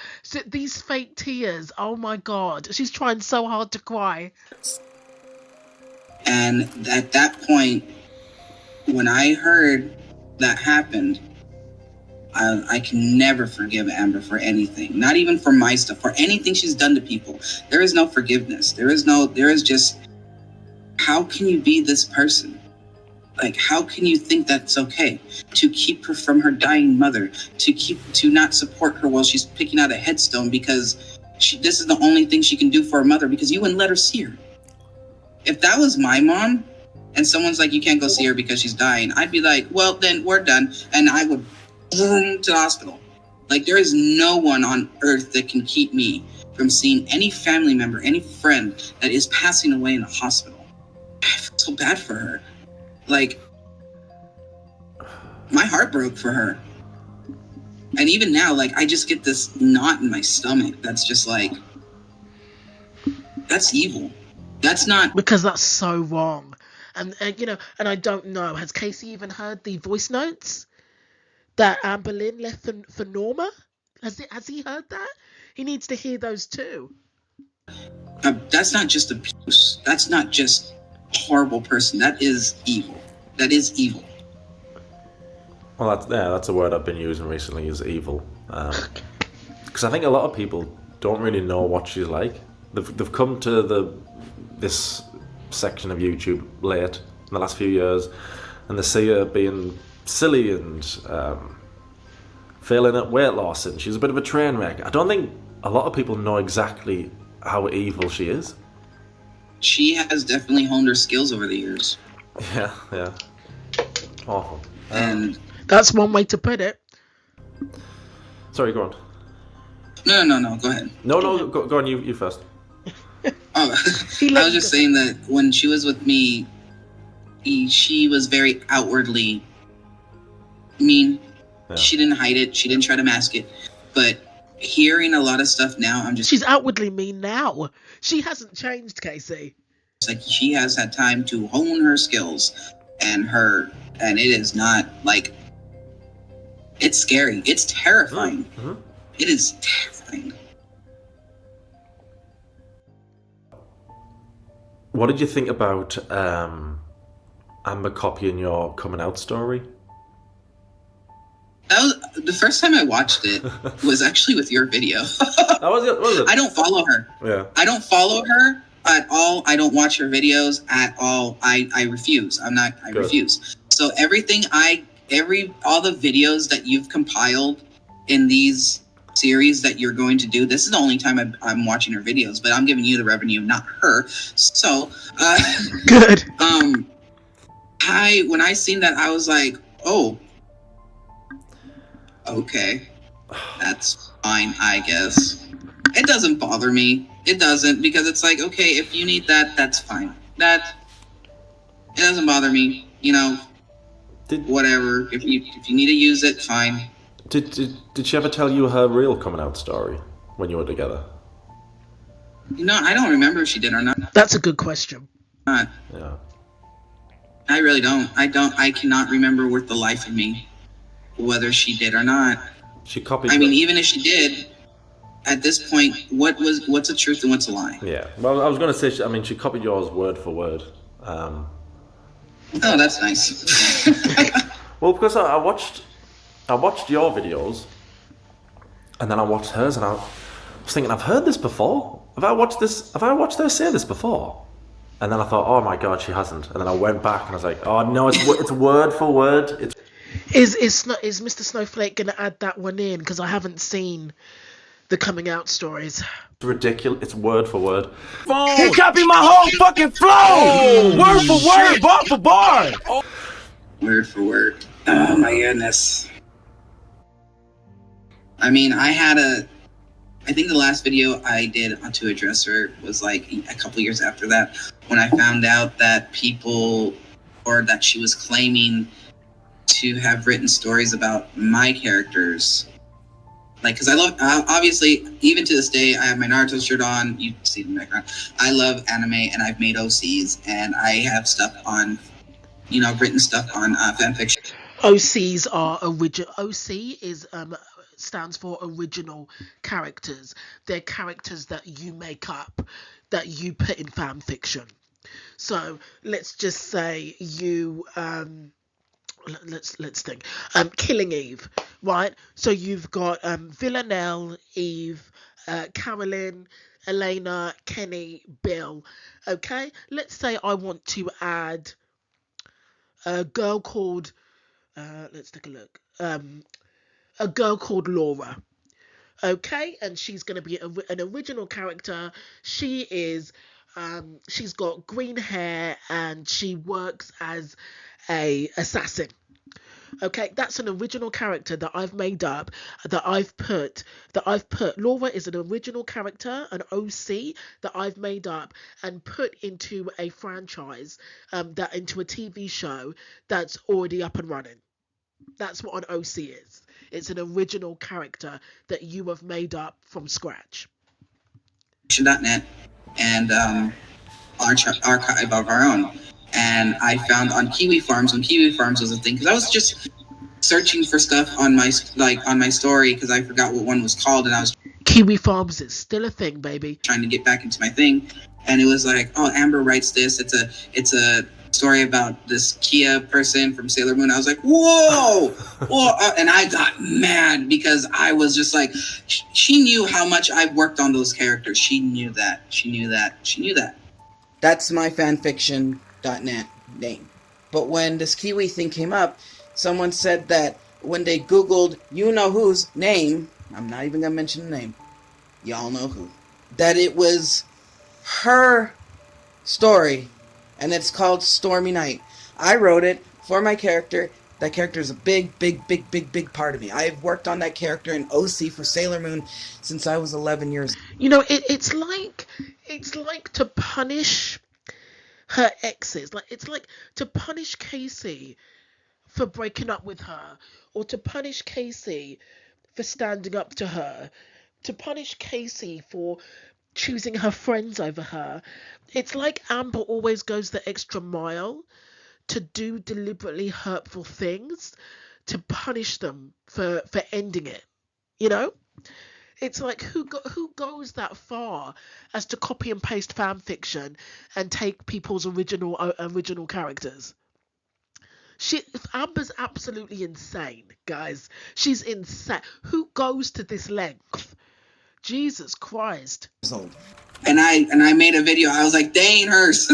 these fake tears. Oh my god, she's trying so hard to cry. And at that point, when I heard that happened, I can never forgive Amber for anything. Not even for my stuff, for anything she's done to people. There is no forgiveness. There is just, how can you be this person? Like, how can you think that's okay? To keep her from her dying mother, to not support her while she's picking out a headstone because this is the only thing she can do for her mother because you wouldn't let her see her. If that was my mom and someone's like, you can't go see her because she's dying, I'd be like, well, then we're done. And I would to the hospital. Like, there is no one on earth that can keep me from seeing any family member, any friend that is passing away in a hospital. I feel so bad for her. Like, my heart broke for her. And even now, like, I just get this knot in my stomach that's just like, that's evil. That's not... Because that's so wrong. And I don't know, has Casey even heard the voice notes that Anne Boleyn left for Norma? Has he heard that? He needs to hear those too. That's not just abuse. That's not just a horrible person. That is evil. That is evil. Well, that's a word I've been using recently, is evil. Because I think a lot of people don't really know what she's like. They've come to this section of YouTube late in the last few years, and they see her being silly and failing at weight loss, and she's a bit of a train wreck. I don't think a lot of people know exactly how evil she is. She has definitely honed her skills over the years. Yeah. Awful. And that's one way to put it. Sorry, go on. No, go ahead. No, go on, you first. Oh, I was just saying that when she was with me, she was very outwardly mean. Yeah. She didn't hide it. She didn't try to mask it. But hearing a lot of stuff now, I'm just... She's outwardly mean now. She hasn't changed, Casey. It's like she has had time to hone her skills, and it is not like... It's scary. It's terrifying. Mm-hmm. It is terrifying. What did you think about Amber copying your coming out story? That was, the first time I watched it was actually with your video. Was it? I don't follow her. Yeah. I don't follow her at all. I don't watch her videos at all. I refuse. I refuse. So all the videos that you've compiled in these series that you're going to do, this is the only time I'm watching her videos, but I'm giving you the revenue, not her. So, good. When I seen that, I was like, oh, okay, that's fine, I guess. It doesn't bother me. It doesn't, because it's like, okay, if you need that, that's fine. It doesn't bother me, whatever. If you need to use it, fine. Did she ever tell you her real coming out story when you were together? I don't remember if she did or not. That's a good question. Yeah. I really don't. I cannot remember with the life of me whether she did or not. She copied. I mean, even if she did, at this point, what's a truth and what's a lie? Yeah. Well, I was going to say, she copied yours word for word. Oh, that's nice. Well, because I watched your videos, and then I watched hers, and I was thinking, I've heard this before. Have I watched her say this before? And then I thought, oh my god, she hasn't. And then I went back and I was like, oh no, it's word for word. Is Mr Snowflake gonna add that one in? Because I haven't seen the coming out stories. It's ridiculous. It's word for word. He copied my whole fucking flow. Word for word, bar for bar. Word for word. Oh my goodness. I mean, I think the last video I did onto a dresser was like a couple years after that, when I found out that that she was claiming to have written stories about my characters. Like, because I love, obviously, even to this day, I have my Naruto shirt on. You see it in the background. I love anime, and I've made OCs, and I have stuff on, written stuff on fanfiction. OCs are original. OC is stands for original characters. They're characters that you make up, that you put in fan fiction. So let's just say you let's think. Killing Eve, right? So you've got Villanelle, Eve, Carolyn, Elena, Kenny, Bill. Okay, let's say I want to add a girl called let's take a look. A girl called Laura. Okay, and she's going to be an original character. She is she's got green hair and she works as a assassin. Okay, that's an original character that I've made up, that I've put. Laura is an original character, an OC that I've made up and put into a franchise, into a TV show that's already up and running. That's what an OC is. It's an original character that you have made up from scratch. .net and archive of our own. And I found on Kiwi Farms, when Kiwi Farms was a thing, because I was just searching for stuff on my story because I forgot what one was called, and I was Kiwi Farms is still a thing, baby. Trying to get back into my thing, and it was like, oh, Amber writes this. It's a story about this Kia person from Sailor Moon. I was like, whoa, and I got mad because I was just like, she knew how much I've worked on those characters. She knew that. That's my fanfiction.net name. But when this Kiwi thing came up, someone said that when they Googled you-know-who's name, I'm not even going to mention the name, y'all know who, that it was her story, and it's called Stormy Night. I wrote it for my character. That character is a big part of me. I've worked on that character in OC for Sailor Moon since I was 11 years old. You know, it's like It's like to punish her exes. Like it's like to punish Casey for breaking up with her, or to punish Casey for standing up to her, to punish Casey for choosing her friends over her. It's like Amber always goes the extra mile to do deliberately hurtful things to punish them for ending it. You know? It's like who goes that far as to copy and paste fan fiction and take people's original characters? Amber's absolutely insane, guys. She's insane. Who goes to this length? Jesus Christ. And I made a video. I was like, they ain't hers.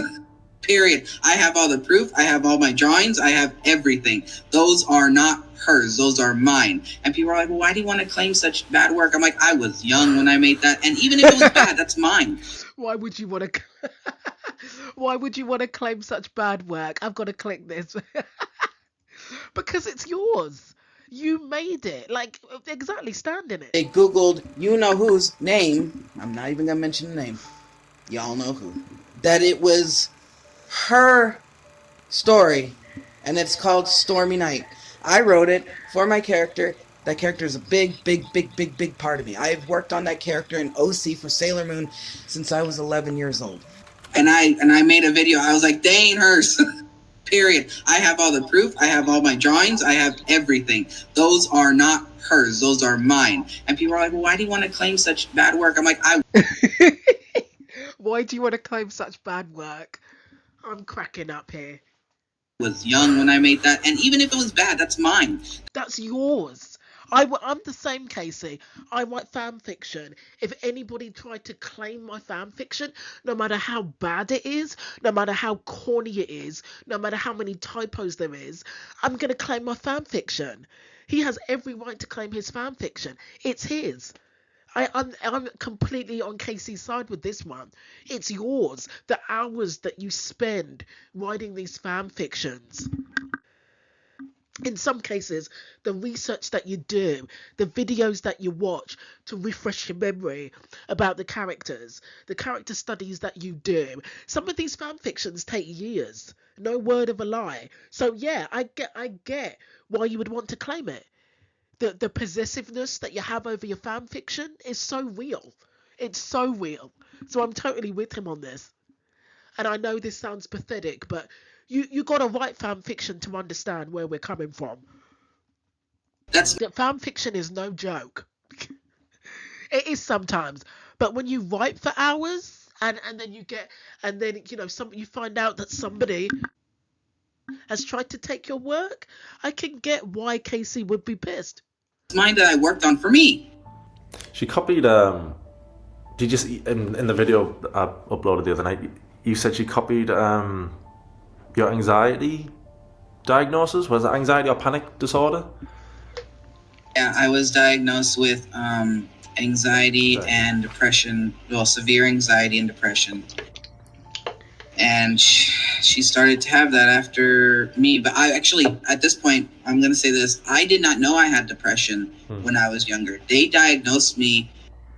Period. I have all the proof. I have all my drawings. I have everything. Those are not hers. Those are mine. And people are like, well, why do you want to claim such bad work? I'm like, I was young when I made that. And even if it was bad, that's mine. Why would you want to... Why would you want to claim such bad work? I've got to click this. Because it's yours. You made it. Like, exactly, stand in it. They Googled you-know-whose name. I'm not even going to mention the name. Y'all know who. That it was her story. And it's called Stormy Night. I wrote it for my character. That character is a big part of me. I've worked on that character in OC for Sailor Moon since I was 11 years old. And I made a video. I was like, they ain't hers. Period. I have all the proof. I have all my drawings. I have everything. Those are not hers. Those are mine. And people are like, well, why do you want to claim such bad work? I'm like, Why do you want to claim such bad work? I'm cracking up here. Was young when I made that. And even if it was bad, that's mine. That's yours. I'm the same, Casey. I write fan fiction. If anybody tried to claim my fan fiction, no matter how bad it is, no matter how corny it is, no matter how many typos there is, I'm going to claim my fan fiction. He has every right to claim his fan fiction. It's his. I'm completely on Casey's side with this one. It's yours. The hours that you spend writing these fan fictions. In some cases, the research that you do, the videos that you watch to refresh your memory about the characters, the character studies that you do. Some of these fan fictions take years. No word of a lie. So yeah, I get why you would want to claim it. The possessiveness that you have over your fan fiction is so real. It's so real. So I'm totally with him on this. And I know this sounds pathetic, but you got to write fan fiction to understand where we're coming from. That fan fiction is no joke. It is sometimes, but when you write for hours and then you find out that somebody has tried to take your work, I can get why Casey would be pissed. It's mine that I worked on for me. She copied. Did you see in the video I uploaded the other night? You said she copied your anxiety diagnosis. Was it anxiety or panic disorder? Yeah, I was diagnosed with anxiety and depression. Well, severe anxiety and depression. And she started to have that after me. But I actually, at this point, I'm going to say this. I did not know I had depression when I was younger. They diagnosed me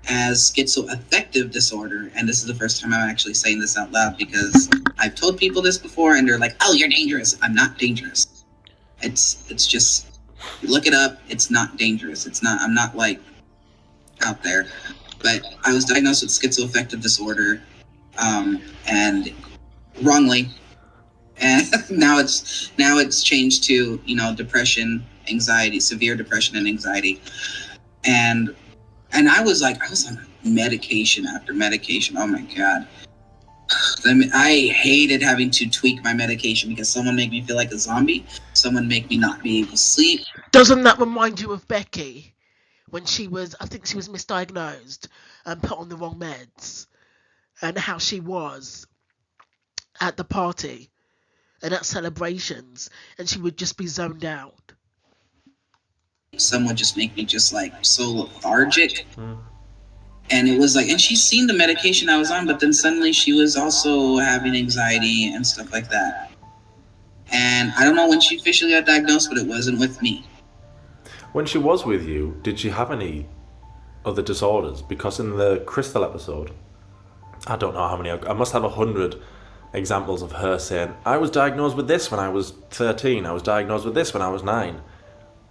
as schizoaffective disorder. And this is the first time I'm actually saying this out loud because I've told people this before and they're like, oh, you're dangerous. I'm not dangerous. It's just, look it up. It's not dangerous. I'm not like out there. But I was diagnosed with schizoaffective disorder and wrongly. And now it's changed to, depression, anxiety, severe depression and anxiety. And I was on medication after medication. Oh my God. I hated having to tweak my medication because someone made me feel like a zombie. Someone make me not be able to sleep. Doesn't that remind you of Becky when I think she was misdiagnosed and put on the wrong meds, and how she was at the party and at celebrations, and she would just be zoned out. Some would just make me just like so lethargic. And it was like, and she's seen the medication I was on, but then suddenly she was also having anxiety and stuff like that. And I don't know when she officially got diagnosed, but it wasn't with me. When she was with you, did she have any other disorders? Because in the Crystal episode, I don't know how many. I must have 100 examples of her saying, I was diagnosed with this when I was 13. I was diagnosed with this when I was 9.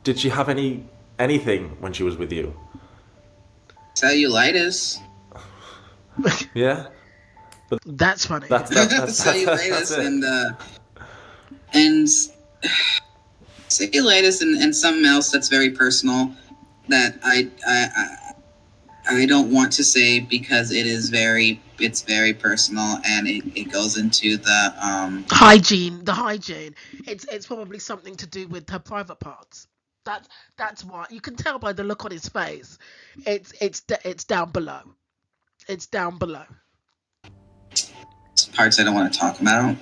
Did she have anything when she was with you? Cellulitis. Yeah? But that's funny. That's cellulitis it. and cellulitis and something else that's very personal that I don't want to say because it's very personal and it goes into the hygiene. It's probably something to do with her private parts. That's why you can tell by the look on his face. It's down below. It's down below. Parts I don't want to talk about,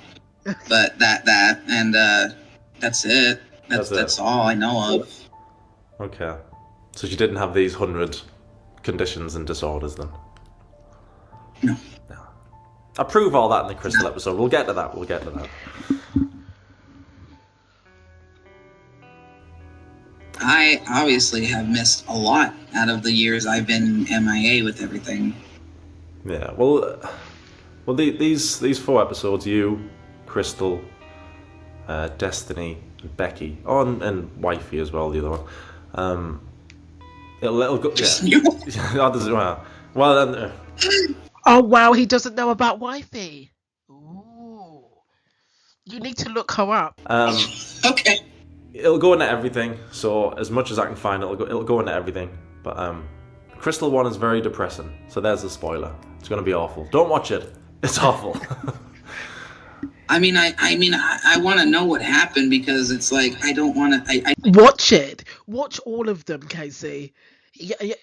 but that and that's it. That's all I know of. Okay, so she didn't have these 100 conditions and disorders then? No. I prove all that in the Crystal episode. We'll get to that. I obviously have missed a lot out of the years I've been MIA with everything. Yeah, well, these 4 episodes, you, Crystal, Destiny, and Becky, and Wifey as well, the other one. It'll go. Yeah. Well, oh wow, he doesn't know about Wifey. Ooh, you need to look her up. Okay. It'll go into everything. So as much as I can find, it'll go into everything. But Crystal 1 is very depressing. So there's a spoiler. It's gonna be awful. Don't watch it. It's awful. I mean, I want to know what happened because it's like I don't want to. I watch it. Watch all of them, Casey. If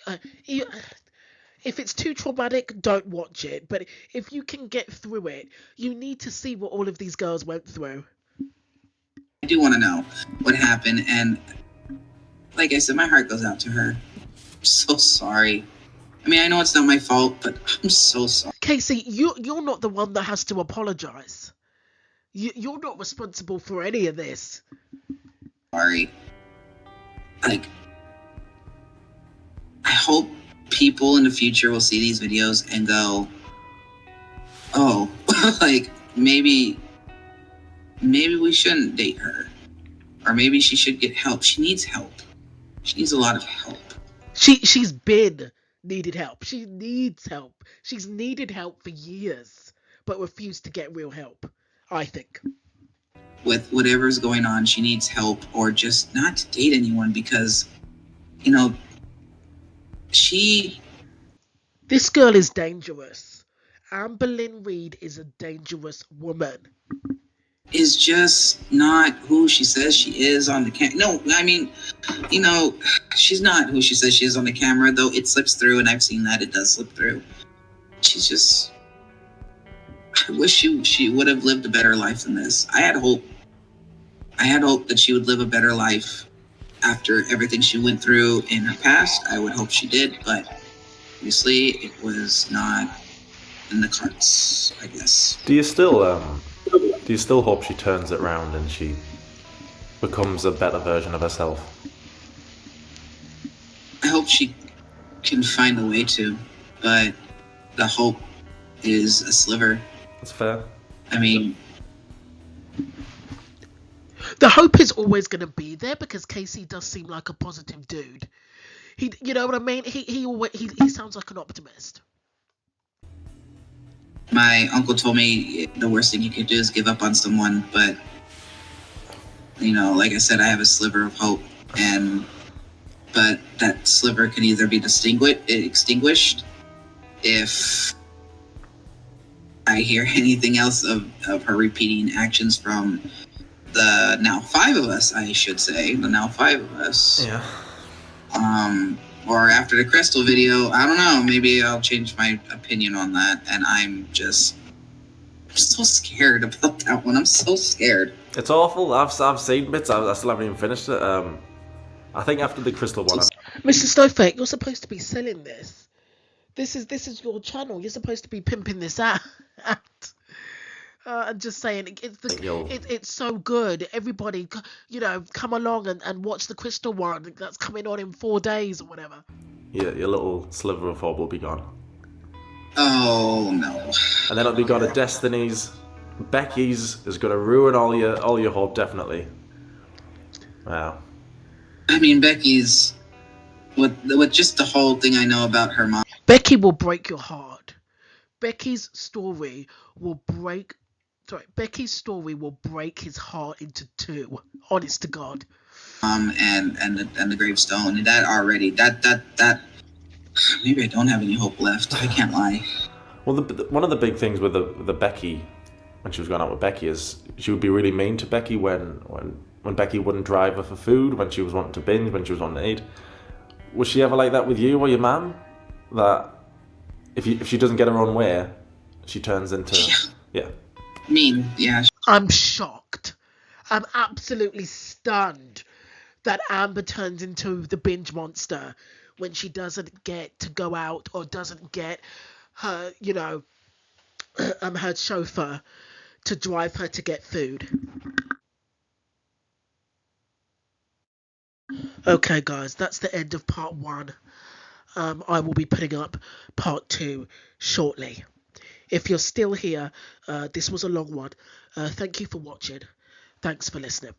it's too traumatic, don't watch it. But if you can get through it, you need to see what all of these girls went through. I do want to know what happened, and like I said, my heart goes out to her. I'm so sorry. I mean, I know it's not my fault, but I'm so sorry. Casey, you're not the one that has to apologize. You're not responsible for any of this. Sorry. Like, I hope people in the future will see these videos and go, oh, like, maybe we shouldn't date her. Or maybe she should get help. She needs help. She needs a lot of help. She's been needed help. She needs help. She's needed help for years, but refused to get real help, I think. With whatever's going on, she needs help, or just not to date anyone because, this girl is dangerous. Amber Lynn Reed is a dangerous woman. Is just not who she says she is on the camera. No, I mean, she's not who she says she is on the camera, though it slips through, and I've seen that it does slip through. She's just... I wish she would have lived a better life than this. I had hope that she would live a better life after everything she went through in her past. I would hope she did, but obviously it was not in the cards, I guess. Do you still hope she turns it around and she becomes a better version of herself? I hope she can find a way to, but the hope is a sliver. That's fair. I mean, the hope is always going to be there because Casey does seem like a positive dude. You know what I mean? He sounds like an optimist. My uncle told me the worst thing you could do is give up on someone, but like I said, I have a sliver of hope, but that sliver can either be extinguished if I hear anything else of her repeating actions from the now 5 of us, I should say, the now 5 of us. Yeah. Or after the Crystal video, I don't know, maybe I'll change my opinion on that, and I'm so scared about that one. I'm so scared. It's awful. I've seen bits. I still haven't even finished it. I think after the Crystal one... Mr Snowflake, you're supposed to be selling this. This is your channel. You're supposed to be pimping this out. I'm just saying, it's so good. Everybody, come along and watch the Crystal one that's coming on in 4 days or whatever. Yeah, your little sliver of hope will be gone. Oh no. And then we got a Destiny's. Becky's is gonna ruin all your hope, definitely. Wow. I mean, Becky's with just the whole thing I know about her mom. Becky will break your heart. Becky's story will break. Sorry, Becky's story will break his heart into two. Honest to God. And the gravestone, and that maybe I don't have any hope left. I can't lie. Well, one of the big things with the Becky, when she was going out with Becky, is she would be really mean to Becky when Becky wouldn't drive her for food, when she was wanting to binge, when she was wanting to eat. Was she ever like that with you or your mum? That if she doesn't get her own way, she turns into yeah. Mean, yeah. I'm shocked. I'm absolutely stunned that Amber turns into the binge monster when she doesn't get to go out or doesn't get her, her chauffeur to drive her to get food. Okay, guys, that's the end of part 1. I will be putting up part 2 shortly. If you're still here, this was a long one. Thank you for watching. Thanks for listening.